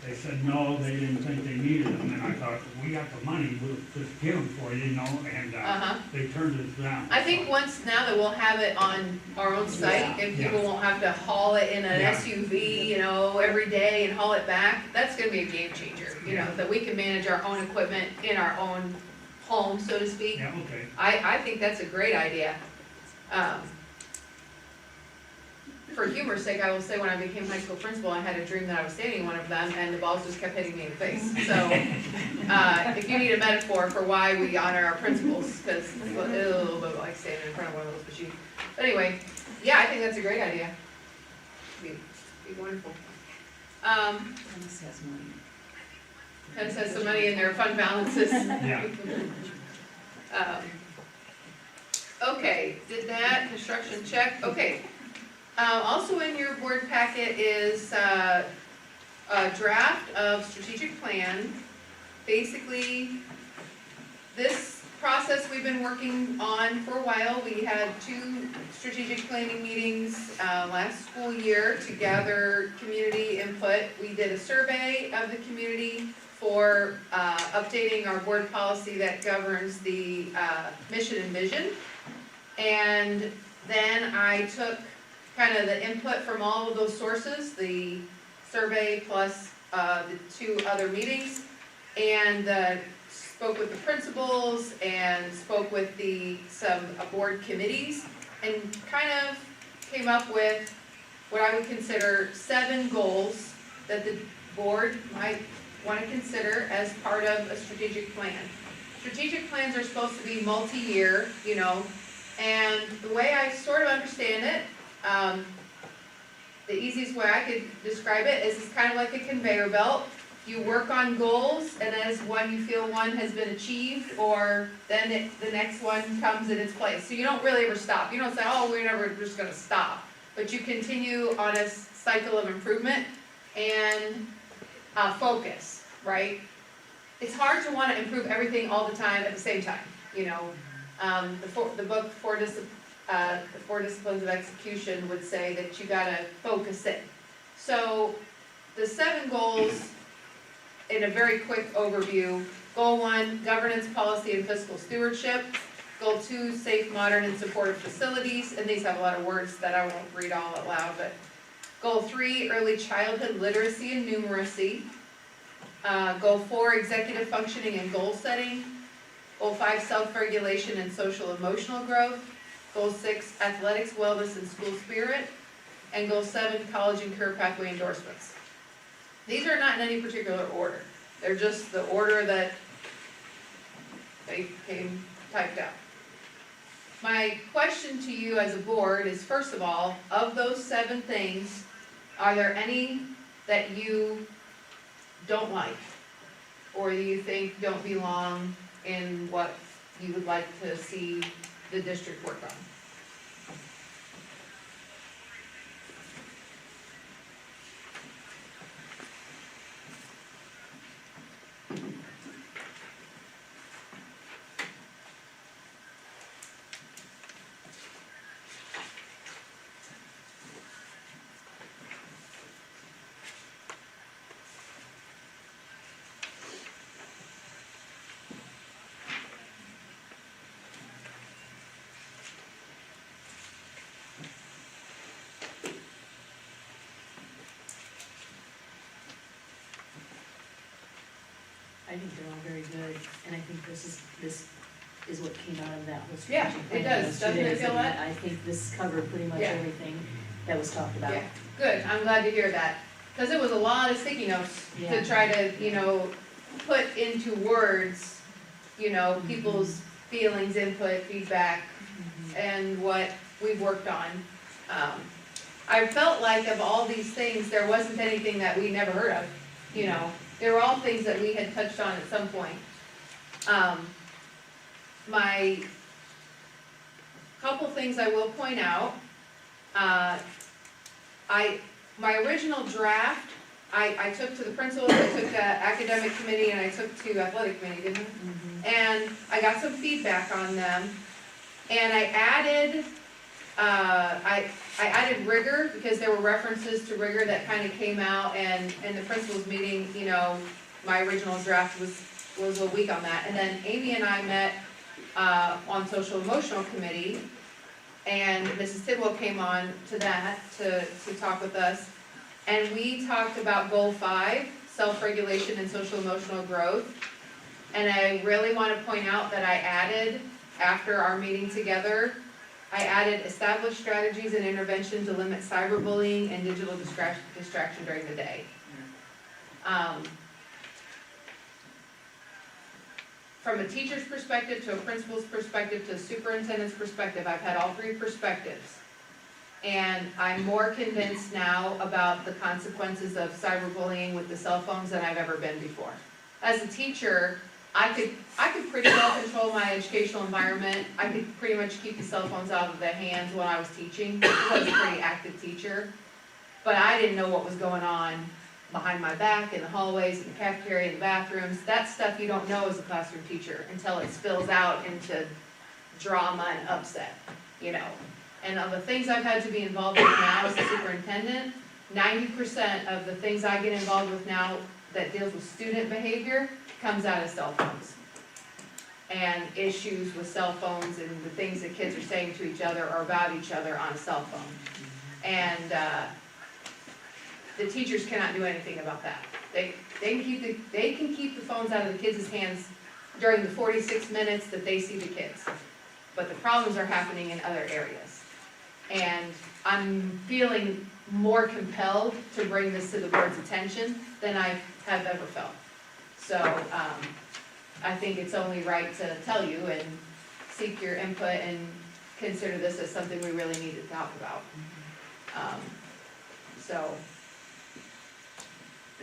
they said, no, they didn't think they needed them, and I thought, we got the money, we'll just give them for you, you know, and, they turned it down. I think once now that we'll have it on our own site and people Yeah. won't have to haul it in an Yeah. SUV, you know, every day and haul it back, that's gonna be a game changer. You know, that we can manage our own equipment in our own home, so to speak. Yeah, okay. I think that's a great idea. For humor's sake, I will say when I became high school principal, I had a dream that I was standing in one of them and the balls just kept hitting me in the face. So, if you need a metaphor for why we honor our principals, because it's a little bit like standing in front of one of those machines. But anyway, yeah, I think that's a great idea. Be wonderful. Tennis has money. Tennis has some money in their fund balances. Yeah. Okay, did that, construction check, okay. Also in your board packet is a draft of strategic plan. Basically, this process we've been working on for a while. We had 2 strategic planning meetings last school year to gather community input. We did a survey of the community for updating our board policy that governs the mission and vision. And then I took kind of the input from all of those sources, the survey plus the 2 other meetings, and spoke with the principals and spoke with some board committees, and kind of came up with what I would consider 7 goals that the board might want to consider as part of a strategic plan. Strategic plans are supposed to be multi-year, you know, and the way I sort of understand it, the easiest way I could describe it is it's kind of like a conveyor belt. You work on goals, and as you feel one has been achieved, or then the next one comes in its place. So you don't really ever stop. You don't say, oh, we're never just gonna stop. But you continue on a cycle of improvement and focus, right? It's hard to want to improve everything all the time at the same time, you know. The book, The 4 Disciplines of Execution would say that you gotta focus in. So, the 7 goals, in a very quick overview, Goal 1, governance, policy, and fiscal stewardship. Goal 2, safe, modern, and supportive facilities, and these have a lot of words that I won't read all out loud, but Goal 3, early childhood literacy and numeracy. Goal 4, executive functioning and goal setting. Goal 5, self-regulation and social emotional growth. Goal 6, athletics, wellness, and school spirit. And Goal 7, college and career pathway endorsements. These are not in any particular order. They're just the order that they came typed out. My question to you as a board is, first of all, of those 7 things, are there any that you don't like? Or you think don't belong in what you would like to see the district work on? I think they're all very good, and I think this is what came out of that whole Yeah, strategic it plan. does. those 2 Doesn't it days, feel and that? I think this covered pretty much Yeah. everything that was talked about. Yeah, good, I'm glad to hear that, because it was a lot of sticky notes to Yeah. try to, put into words, people's feelings, input, feedback, and what we've worked on. I felt like of all these things, there wasn't anything that we never heard of, They were all things that we had touched on at some point. My couple things I will point out, my original draft, I took to the principals, I took to academic committee, and I took to athletic committee, didn't I? And I got some feedback on them, and I added, I added rigor, because there were references to rigor that kind of came out, and in the principals meeting, my original draft was a week on that, and then Amy and I met, on social emotional committee, and Mrs. Tidwell came on to that to talk with us, and we talked about Goal 5, self-regulation and social emotional growth, and I really want to point out that I added, after our meeting together, I added establish strategies and intervention to limit cyberbullying and digital distraction during the day. From a teacher's perspective, to a principal's perspective, to a superintendent's perspective, I've had all 3 perspectives. And I'm more convinced now about the consequences of cyberbullying with the cell phones than I've ever been before. As a teacher, I could pretty well control my educational environment. I could pretty much keep the cell phones out of their hands when I was teaching, because I was a pretty active teacher. But I didn't know what was going on behind my back, in the hallways, in the cafeteria, in the bathrooms. That stuff you don't know as a classroom teacher until it spills out into drama and upset, And of the things I've had to be involved with now as a superintendent, 90% of the things I get involved with now that deals with student behavior comes out of cell phones. And issues with cell phones and the things that kids are saying to each other or about each other on a cell phone. And the teachers cannot do anything about that. They can keep the phones out of the kids' hands during the 46 minutes that they see the kids. But the problems are happening in other areas. And I'm feeling more compelled to bring this to the board's attention than I have ever felt. So I think it's only right to tell you and seek your input and consider this as something we really need to talk about. So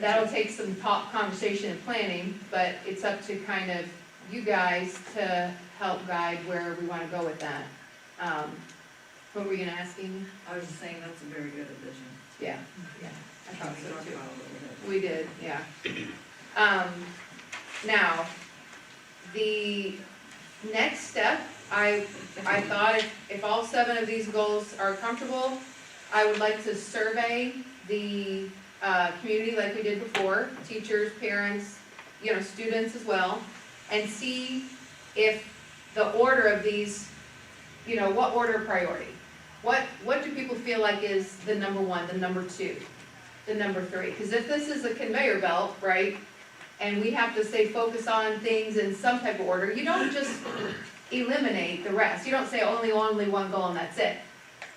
that'll take some conversation and planning, but it's up to kind of you guys to help guide where we want to go with that. What were you gonna ask, Amy? I was just saying that's a very good addition. Yeah, I thought We so talked too. about it a little bit. We did, yeah. Now, the next step, I thought if all 7 of these goals are comfortable, I would like to survey the community like we did before, teachers, parents, students as well, and see if the order of these, you know, what order of priority? What do people feel like is the number one, the number two, the number three? Because if this is a conveyor belt, right, and we have to say focus on things in some type of order, you don't just eliminate the rest. You don't say only one goal and that's it.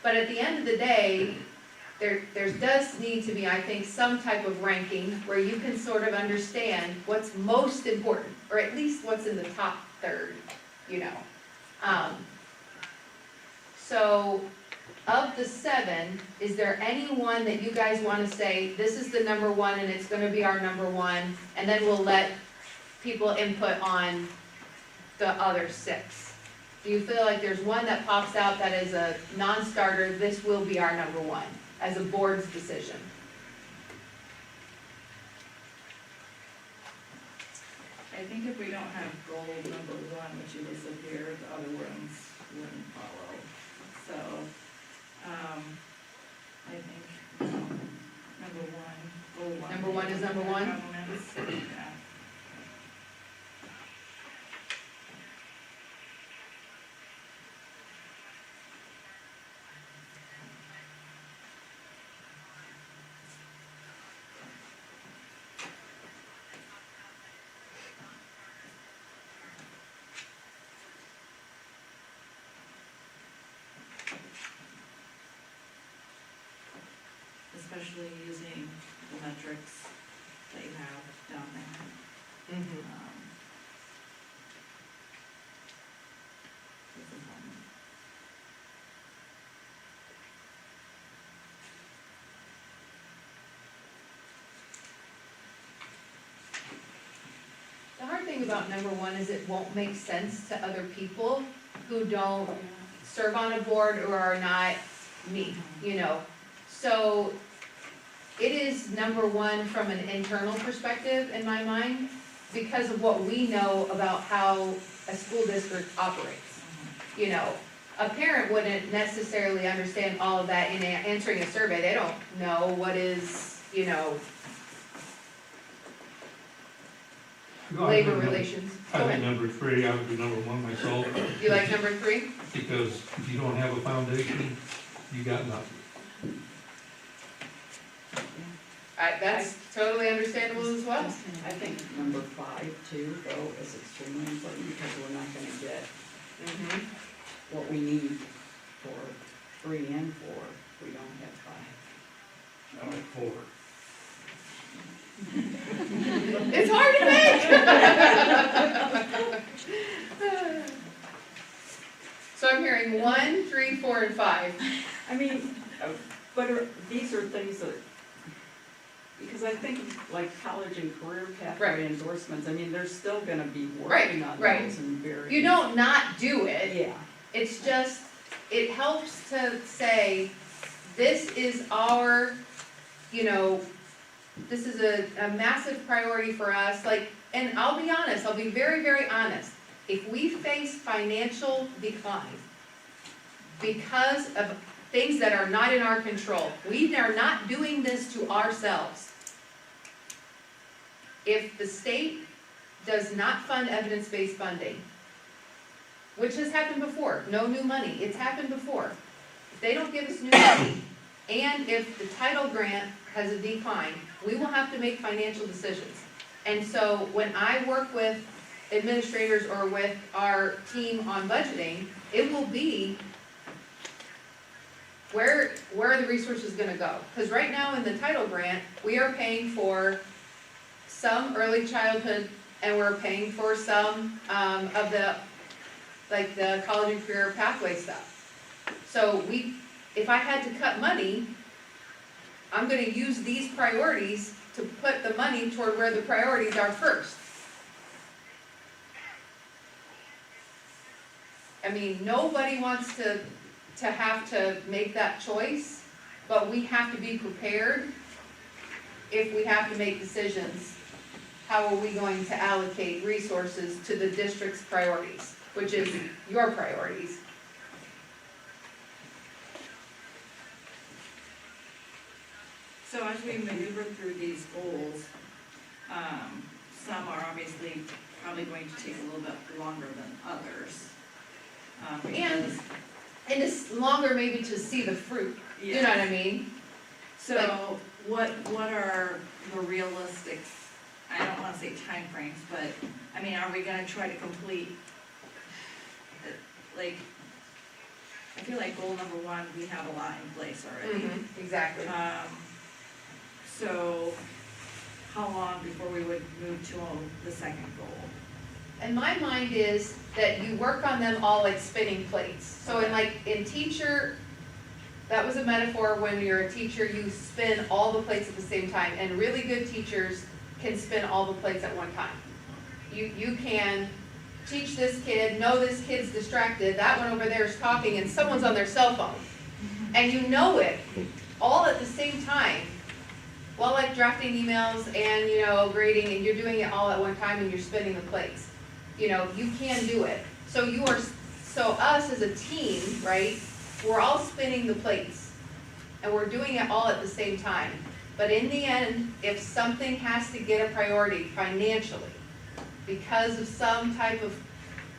But at the end of the day, there does need to be, I think, some type of ranking where you can sort of understand what's most important, or at least what's in the top third, you know. So, of the 7, is there any one that you guys want to say, this is the number 1 and it's going to be our number 1, and then we'll let people input on the other 6? Do you feel like there's one that pops out that is a non-starter, this will be our number 1, as a board's decision? I think if we don't have goal number 1, which you listed here, the other ones wouldn't follow. So, I think, number 1, goal 1. Number 1 is number 1? Governments, yeah. Especially using the metrics that you have down there. Mm-hmm. It's important. The hard thing about number 1 is it won't make sense to other people who don't serve on a board or are not me, you know. So it is number 1 from an internal perspective in my mind because of what we know about how a school district operates. You know, a parent wouldn't necessarily understand all of that in answering a survey. They don't know what is, you know, labor relations. Go I think ahead. number 3, I would do number 1 myself, You like number 3? because if you don't have a foundation, you got nothing. That's totally understandable as well. I think number 5 too, though, is extremely important because we're not gonna get Mhm. what we need for 3 and 4 if we don't have 5. I like 4. It's hard to make. So I'm hearing 1, 3, 4, and 5. I mean, these are things that, because I think like college and career pathway Right. endorsements, I mean, they're still gonna be Right, working on right. those and very. You don't not do it. Yeah. It's just, it helps to say, this is our, you know, this is a massive priority for us, like, and I'll be honest, I'll be very, very honest. If we face financial decline because of things that are not in our control, we are not doing this to ourselves. If the state does not fund evidence-based funding, which has happened before, no new money, it's happened before. If they don't give us new money, and if the title grant has a decline, we will have to make financial decisions. And so when I work with administrators or with our team on budgeting, it will be where are the resources gonna go? Because right now in the title grant, we are paying for some early childhood and we're paying for some of the, like the college and career pathway stuff. So if I had to cut money, I'm gonna use these priorities to put the money toward where the priorities are first. I mean, nobody wants to have to make that choice, but we have to be prepared if we have to make decisions. How are we going to allocate resources to the district's priorities, which is your priorities? So as we maneuver through these goals, some are obviously probably going to take a little bit longer than others. And- because- And it's longer maybe to see the fruit, you know what I mean? So what are the realistic, I don't wanna say timeframes, but, I mean, are we gonna try to complete, like, I feel like goal number one, we have a lot in place already. Exactly. So how long before we would move to the second goal? And my mind is that you work on them all like spinning plates. So in teacher, that was a metaphor. When you're a teacher, you spin all the plates at the same time, and really good teachers can spin all the plates at one time. You can teach this kid, know this kid's distracted, that one over there is talking, and someone's on their cell phone. And you know it, all at the same time. Well, like drafting emails and, grading, and you're doing it all at one time and you're spinning the plates. You can do it. So us as a team, right, we're all spinning the plates. And we're doing it all at the same time. But in the end, if something has to get a priority financially, because of some type of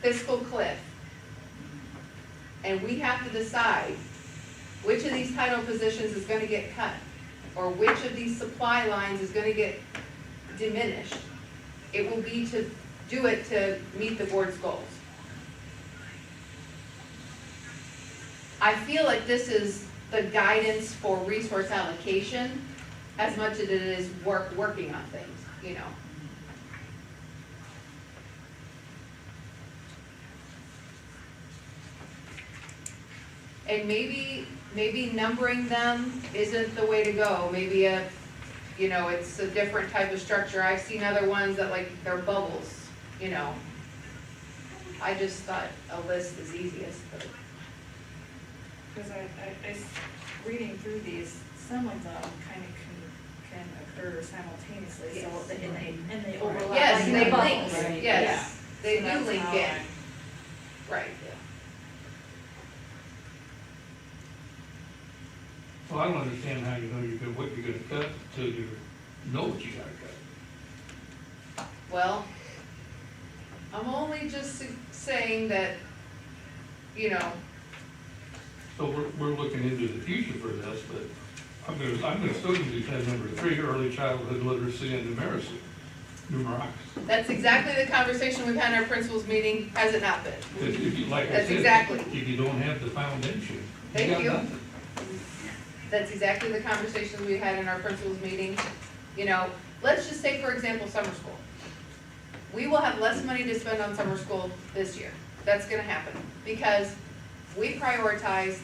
fiscal cliff, and we have to decide which of these title positions is gonna get cut, or which of these supply lines is gonna get diminished, it will be to do it to meet the board's goals. I feel like this is the guidance for resource allocation as much as it is working on things, And maybe numbering them isn't the way to go. Maybe it's a different type of structure. I've seen other ones that they're bubbles, I just thought a list is easiest, but. Because reading through these, some of them kind of can occur simultaneously, so, and they overlap. Yes, like they bubbles, link, right? yes, they So do that's link how in, right. Well, I don't understand how you know what you're gonna cut till you know what you gotta cut. Well, I'm only just saying that, So we're looking into the future for this, but I'm gonna still do tab number 3, early childhood literacy and numeracy. that's exactly the conversation we've had in our principals meeting, has it not been? Because if you, like I That's said, exactly. if you don't have the foundation, Thank you got you. nothing. That's exactly the conversations we had in our principals meeting. Let's just say, for example, summer school. We will have less money to spend on summer school this year. That's gonna happen, because we prioritized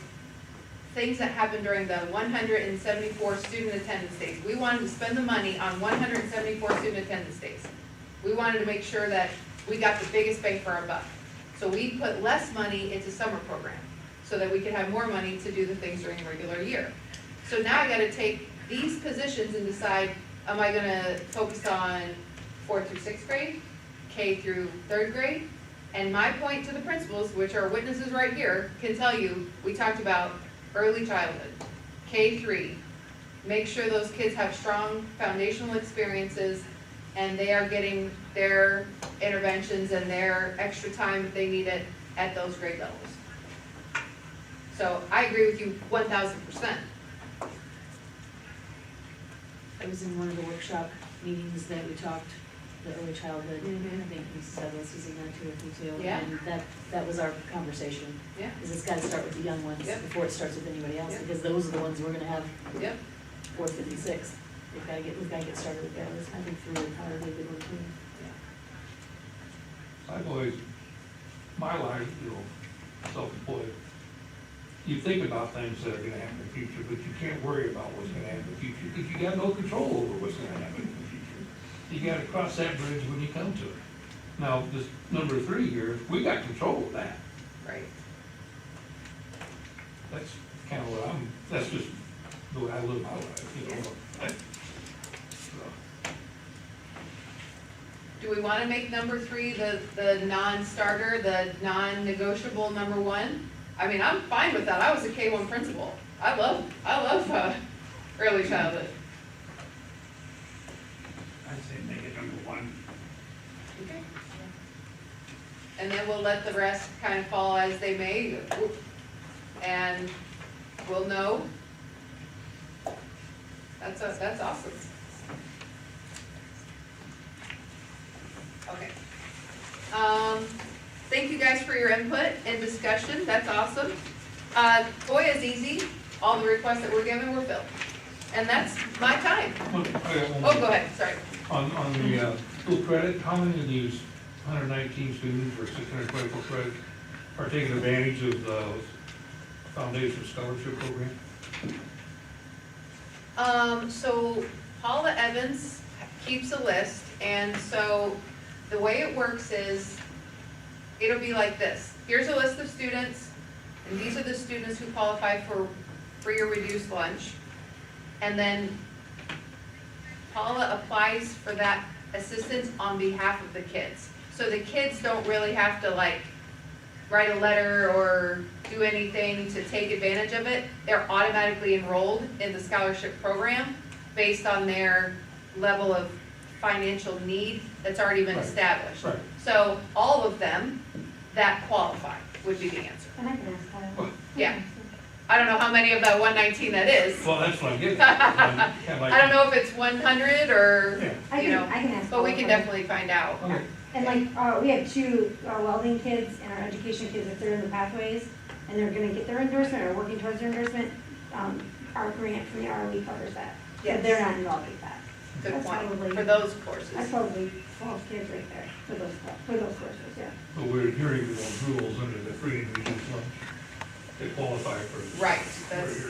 things that happened during the 174 student attendance days. We wanted to spend the money on 174 student attendance days. We wanted to make sure that we got the biggest bang for our buck. So we put less money into summer program, so that we could have more money to do the things during the regular year. So now I gotta take these positions and decide, am I gonna focus on 4th through 6th grade, K through 3rd grade? And my point to the principals, which are witnesses right here, can tell you, we talked about early childhood, K-3. Make sure those kids have strong foundational experiences and they are getting their interventions and their extra time if they need it at those grade levels. So I agree with you 1000%. I was in one of the workshop meetings that we talked, the early childhood, I think Mrs. Douglas was in that too with me too. Yeah. And that was our conversation, Yeah, is it's gotta start with the young ones Yep. before it starts with anybody else, Yep. because those are the ones we're gonna have yep. 4th, 5th, and 6th. We've gotta get started with those. I think 3 would probably be a good one too. I've always, my life, self-employed, you think about things that are gonna happen in the future, but you can't worry about what's gonna happen in the future, because you got no control over what's gonna happen in the future. You gotta cross that bridge when you come to it. Now, this number 3 here, we got control of that. Right. That's kind of what that's just the way I live my life, So, Do we wanna make number 3 the non-starter, the non-negotiable number 1? I mean, I'm fine with that. I was a K-1 principal. I love early childhood. I'd say make it number 1. Okay. and then we'll let the rest kind of fall as they may, and we'll know. That's awesome. Okay. Thank you guys for your input and discussion, that's awesome. Boy is easy, all the requests that were given were filled, and that's my time. Oh, go ahead, sorry. On the school credit, how many of these 119 students or 624 credits are taking advantage of the Foundation Scholarship Program? So Paula Evans keeps a list, and so the way it works is, it'll be like this. Here's a list of students, and these are the students who qualify for free or reduced lunch. And then Paula applies for that assistance on behalf of the kids. So the kids don't really have to like write a letter or do anything to take advantage of it. They're automatically enrolled in the scholarship program based on their level of financial need that's already been established. Right. So all of them that qualify would be the answer. And I can ask Kyle. Yeah. I don't know how many of that 119 that is. Well, that's what I'm getting at. I don't know if it's 100 or, Yeah. you know, I can ask. but we Kyle can for you. definitely find out. Okay. And like, we have two welding kids and our education kids, if they're in the pathways and they're gonna get their endorsement or working towards their endorsement, our grant from the ROE covers that. So Yes. they're not involved with that. Good That's point, probably- for those That's courses. probably 12 kids right there for those courses, yeah. But we're adhering to those rules under the free and reduced lunch. They qualify for. Right,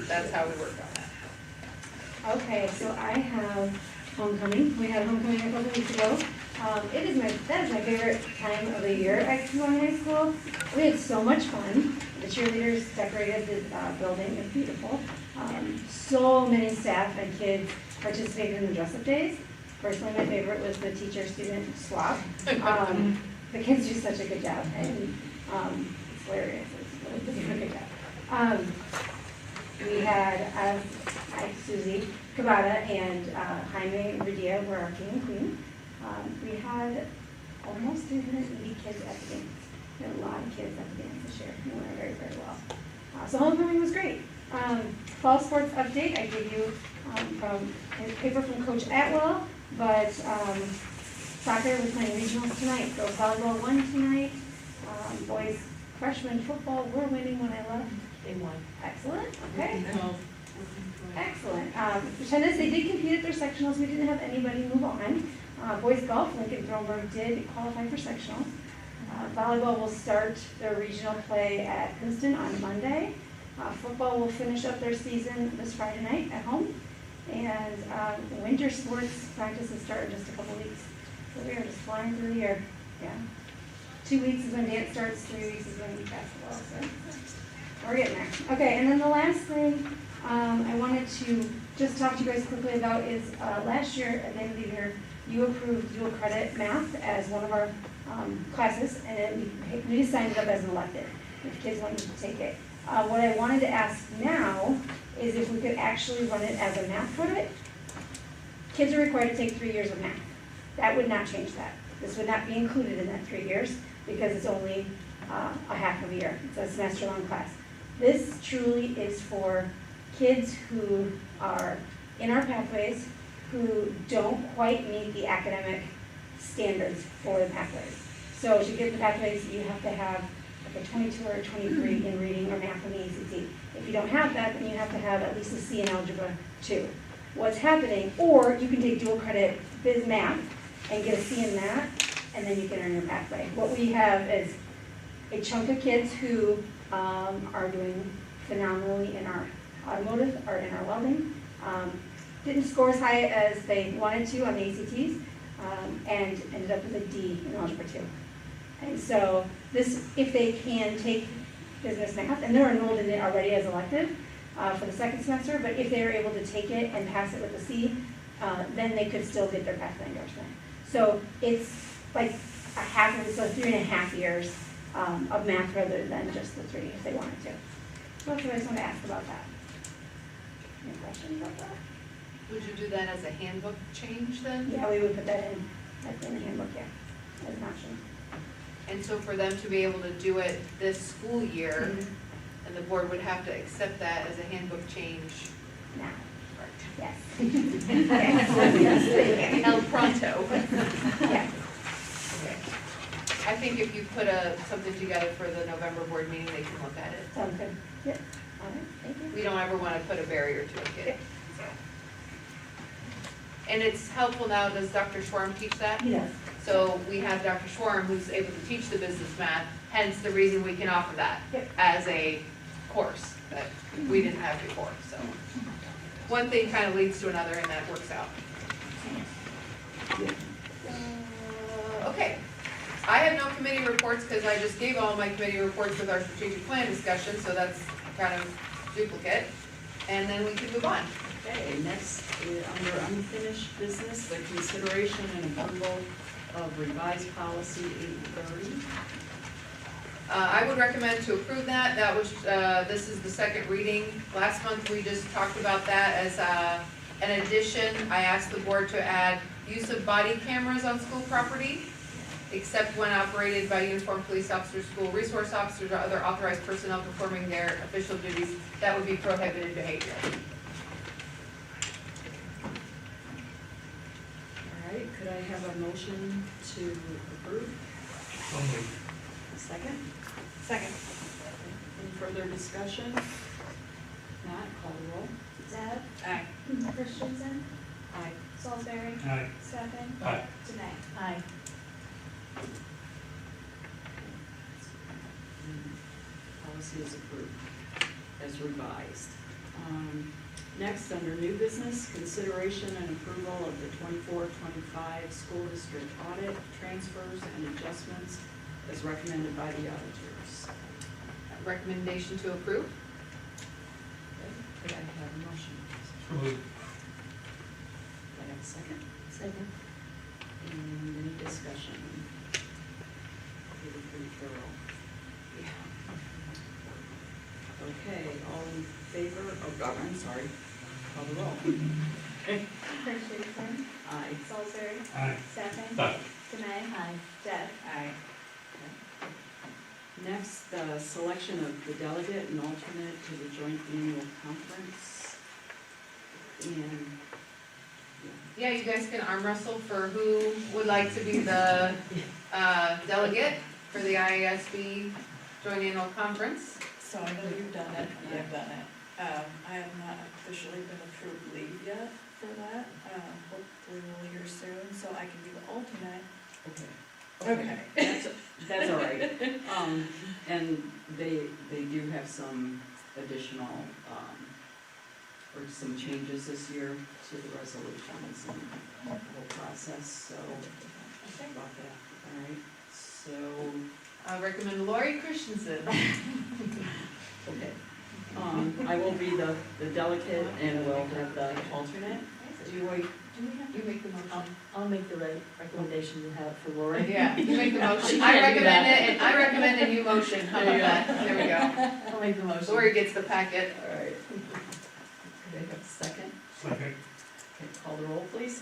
that's how we work on that. Okay, so I have homecoming. We had homecoming a couple weeks ago. That is my favorite time of the year at Kewanee High School. We had so much fun. The cheerleaders decorated the building. It's beautiful. So many staff and kids participated in the dress-up days. Personally, my favorite was the teacher-student swap. The kids do such a good job, and it's hilarious. It's really a good job. We had Susie Kabata and Jaime Rudia were our king and queen. We had almost 380 kids at the dance. We had a lot of kids at the dance this year. It went very, very well. So homecoming was great. Fall sports update, I gave you from a paper from Coach Atwell, but soccer was playing regionals tonight. Girls volleyball won tonight. Boys freshman football were winning when I left. They won. Excellent, okay. Excellent. Tennis, they did compete at their sectionals. We didn't have anybody move on. Boys golf, Lincoln Thornburg did qualify for sectionals. Volleyball will start their regional play at Princeton on Monday. Football will finish up their season this Friday night at home. And winter sports practices start in just a couple weeks. So we are just flying through the year. Yeah. 2 weeks is when dance starts, 3 weeks is when basketball. So we're getting there. Okay, and then the last thing I wanted to just talk to you guys quickly about is last year, at the end of the year, you approved dual credit math as one of our classes, and then we signed it up as an elective if kids wanted to take it. What I wanted to ask now is if we could actually run it as a math credit. Kids are required to take 3 years of math. That would not change that. This would not be included in that 3 years because it's only a half of a year. It's a semester-long class. This truly is for kids who are in our pathways who don't quite meet the academic standards for the pathways. So to get the pathways, you have to have like a 22 or a 23 in reading or math on the ACT. If you don't have that, then you have to have at least a C in Algebra 2. What's happening, or you can take dual credit biz math and get a C in that, and then you can earn your pathway. What we have is a chunk of kids who are doing phenomenally in our automotive or in our welding. Didn't score as high as they wanted to on the ACTs, and ended up with a D in Algebra 2. And so this, if they can take business math, and they're enrolled in it already as elective for the second semester, but if they're able to take it and pass it with a C, then they could still get their pathway endorsement. So it's like a half of it, so 3.5 years of math rather than just the 3 if they wanted to. So that's what I just want to ask about that. Any questions about that? Would you do that as a handbook change then? Yeah, we would put that in the handbook, yeah, as an option. And so for them to be able to do it this school year, and the board would have to accept that as a handbook change. Yes. El pronto. Yes. Okay. I think if you put something together for the November board meeting, they can look at it. Sounds good. Yep. All right, thank you. We don't ever want to put a barrier to a kid. So. And it's helpful now, does Dr. Schwarm teach that? Yes. So we have Dr. Schwarm who's able to teach the business math, hence the reason we can offer that Yep. as a course that we didn't have before, so. One thing kind of leads to another and that works out. Okay, I have no committee reports because I just gave all my committee reports with our strategic plan discussion, so that's kind of duplicate. And then we can move on. Okay, next, under unfinished business, the consideration and approval of revised policy 830. I would recommend to approve that. That was, this is the second reading. Last month, we just talked about that as an addition. I asked the board to add use of body cameras on school property, except when operated by uniformed police officers, school resource officers, or other authorized personnel performing their official duties. That would be prohibited behavior. All right, could I have a motion to approve? So moved. A second? Second. Any further discussion? Not, call the roll. Deb? Aye. Christensen? Aye. Salisbury? Aye. Stefan? Aye. Janae? Aye. Policy is approved as revised. Next, under new business, consideration and approval of the 24-25 school district audit transfers and adjustments as recommended by the auditors. Recommendation to approve? Okay, could I have a motion? So moved. Could I have a second? Second. And any discussion? Really pretty thorough. Yeah. Okay, all in favor, I'm sorry, call the roll. Christensen? Aye. Salisbury? Aye. Stefan? Aye. Janae? Aye. Deb? Aye. Next, selection of the delegate and alternate to the joint annual conference. And, Yeah, you guys can arm wrestle for who would like to be the delegate for the IASB Joint Annual Conference. So I know you've done it, and I've done it. I have not officially been approved leave yet for that. Hopefully we'll hear soon, so I can be the alternate. okay. Okay. That's all right. And they do have some additional, or some changes this year to the resolutions and the whole process, so about that, all right? So, I recommend Lori Christensen. okay. I will be the delegate and we'll have the alternate. Do you wait? You make the motion. I'll make the recommendation you have for Lori. Yeah, you make the motion. She I can't do recommend that. it, and I recommend and you motion. How about that? There we go. I'll make the motion. Lori gets the packet. All right. Could I have a second? Second. Okay, call the roll, please.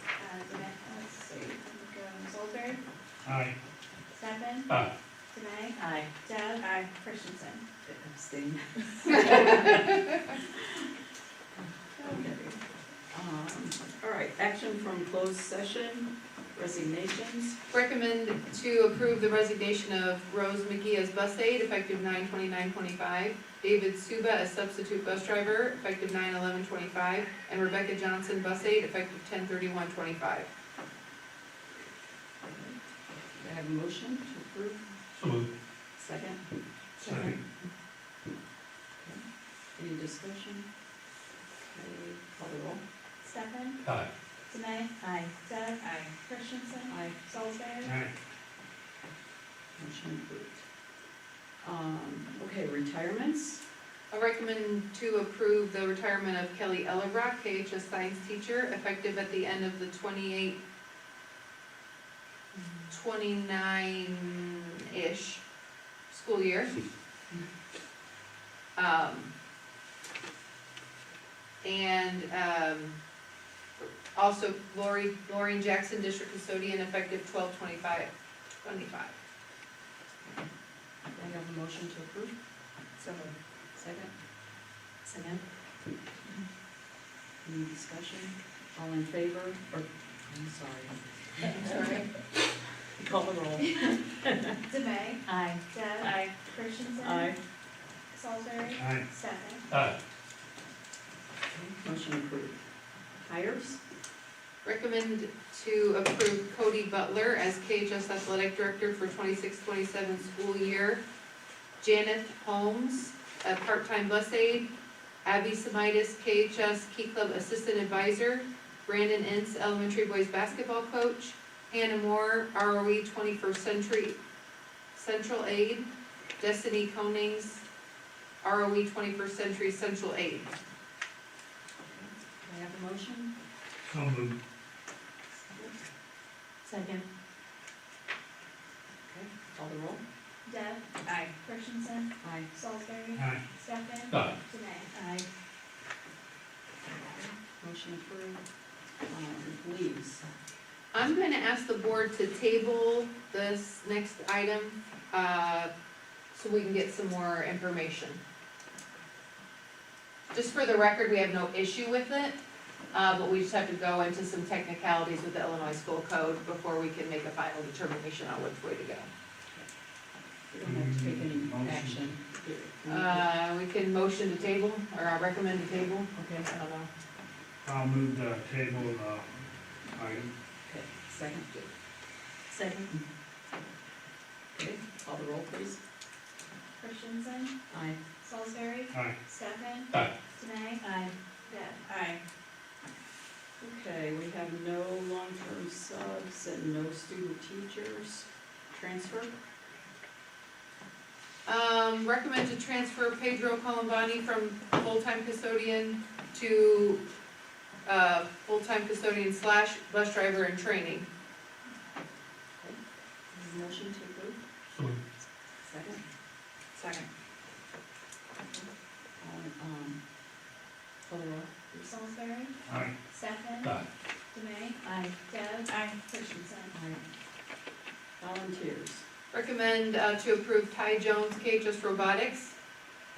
Janae, let's see, Salisbury? Aye. Stefan? Aye. Janae? Aye. Deb? Aye. Christensen? Abstain. All right, action from closed session, resignations. Recommend to approve the resignation of Rose McGee as bus aide, effective 9/29/25, David Suba as substitute bus driver, effective 9/11/25, and Rebecca Johnson, bus aide, effective 10/31/25. Do I have a motion to approve? So moved. Second? Second. Any discussion? Okay, call the roll. Stefan? Aye. Janae? Aye. Deb? Aye. Christensen? Aye. Salisbury? Aye. Motion approved. Okay, retirements. I recommend to approve the retirement of Kelly Ellerbrock, KHS science teacher, effective at the end of the 29-ish school year. Also Lori Jackson, district custodian, effective 12/25. 25. I have a motion to approve. Second? Second. Any discussion? All in favor, or, I'm sorry. Sorry. Call the roll. Demay, Aye. Deb. Aye. Christensen. Aye. Salisbury. Aye. Stefan. Aye. Motion approved. Hires? Recommend to approve Cody Butler as KHS Athletic Director for 26-27 school year. Janet Holmes, a part-time bus aide. Abby Semitis, KHS Key Club Assistant Advisor. Brandon Ince, Elementary Boys Basketball Coach. Hannah Moore, ROE 21st Century Central Aid. Destiny Konings, ROE 21st Century Central Aid. Do I have a motion? So moved. Second. Okay, call the roll. Deb. Aye. Christensen. Aye. Salisbury. Aye. Stefan. Aye. Demay. Aye. Motion approved. Leaves. I'm going to ask the board to table this next item, so we can get some more information. Just for the record, we have no issue with it, but we just have to go into some technicalities with the Illinois School Code before we can make a final determination on which way to go. We don't have to take any Motion. action. We can motion to table, or I recommend to table, Okay, I don't know. I'll move the table, item. okay, second. Second. Okay, call the roll, please. Christensen. Aye. Salisbury. Aye. Stefan. Aye. Demay. Aye. Deb. Aye. Okay, we have no long-term subs and no student teachers. Transfer? Recommend to transfer Pedro Colombani from full-time custodian to, full-time custodian / bus driver in training. Okay. Motion to approve? So moved. Second? Second. Call the roll. Salisbury. Aye. Stefan. Aye. Demay. Aye. Deb. Aye. Christensen. Aye. Volunteers? Recommend to approve Ty Jones, KHS Robotics.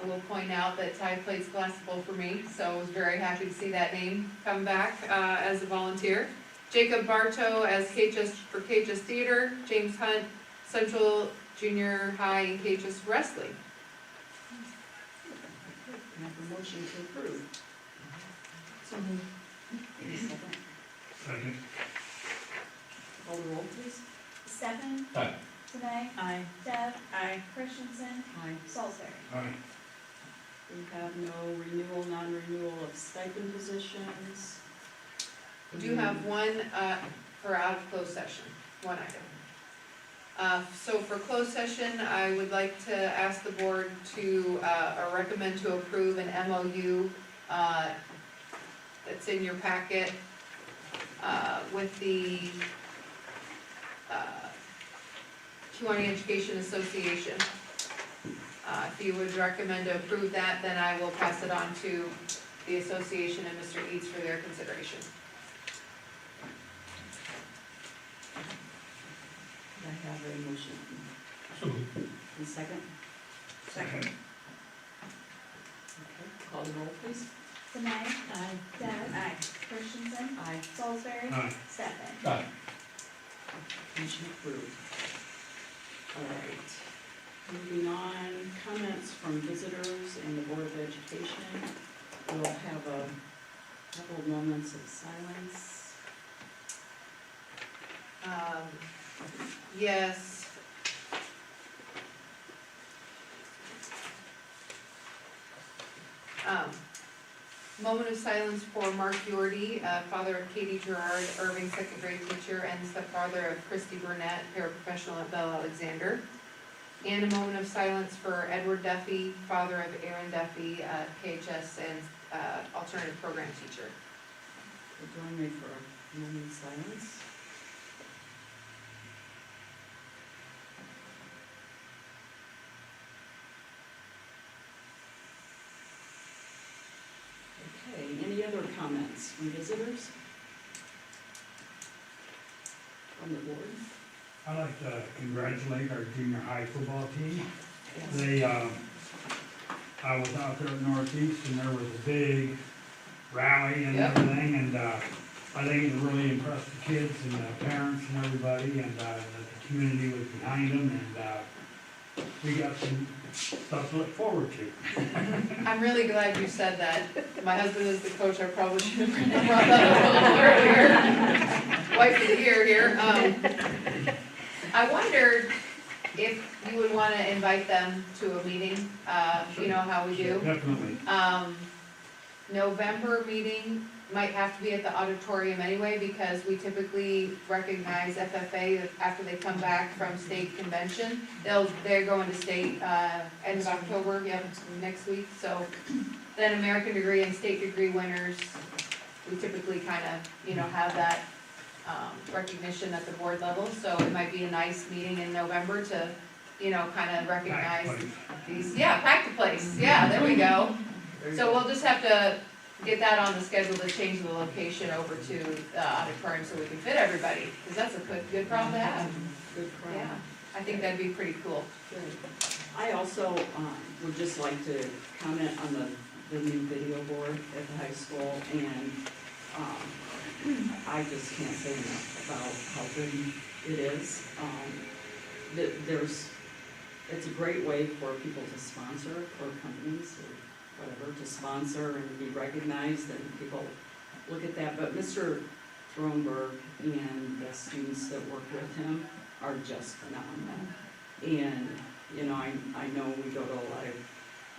I will point out that Ty played classical for me, so I was very happy to see that name come back as a volunteer. Jacob Bartow as KHS for KHS Theater. James Hunt, Central Junior High and KHS Wrestling. Can I have a motion to approve? So moved. Second. Second. Call the roll, please. Stefan. Aye. Demay. Aye. Deb. Aye. Christensen. Aye. Salisbury. Aye. We have no renewal, non-renewal of stipend positions. We do have one for out of closed session, one item. So for closed session, I would like to ask the board to, or recommend to approve an MOU that's in your packet with the Kewanee Education Association. If you would recommend to approve that, then I will pass it on to the association and Mr. Eads for their consideration. I have a motion. So moved. And second? Second. Okay, call the roll, please. Demay. Aye. Deb. Aye. Christensen. Aye. Salisbury. Aye. Stefan. Aye. Motion approved. All right. Moving on, comments from visitors and the Board of Education. We'll have a couple of moments of silence. Yes. Moment of silence for Mark Yordy, father of Katie Gerard, Irving second grade teacher, and stepfather of Christy Burnett, paraprofessional at Bell Alexander. And a moment of silence for Edward Duffy, father of Aaron Duffy, KHS and alternative program teacher. Join me for a moment of silence. Okay, any other comments from visitors? From the board? I'd like to congratulate our junior high football team. They, I was out there at Northeast and there was a big rally and Yep. everything, and, I think it really impressed the kids and the parents and everybody, and, the community was behind them, and, we got some stuff to look forward to. I'm really glad you said that. My husband is the coach, I probably should have brought that up a little earlier. Wife of the year here. I wondered if you would wanna invite them to a meeting, you know how we do. Definitely. November meeting might have to be at the auditorium anyway, because we typically recognize FFA after they come back from state convention. They're going to state, end of October, next week, so then American degree and state degree winners, we typically kinda, have that, recognition at the board level, so it might be a nice meeting in November to, kinda recognize these, practice place, there we go. So we'll just have to get that on the schedule to change the location over to the auditorium so we can fit everybody, because that's a good problem to have. Good crowd. Yeah, I think that'd be pretty cool. Good. I also, would just like to comment on the new video board at the high school, and, I just can't say enough about how good it is. It's a great way for people to sponsor, or companies, or whatever, to sponsor and be recognized, and people look at that. But Mr. Thronberg and the students that work with him are just phenomenal. And, I know we go to a lot of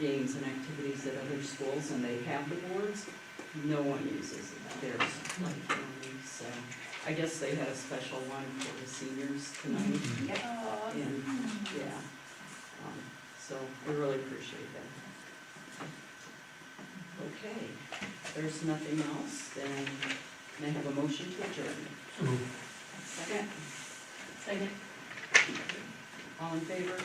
games and activities at other schools, and they have the boards. No one uses theirs like Kewanee, so I guess they had a special one for the seniors tonight. And, so I really appreciate that. Okay, if there's nothing else, then may I have a motion to adjourn? Second? Second. All in favor?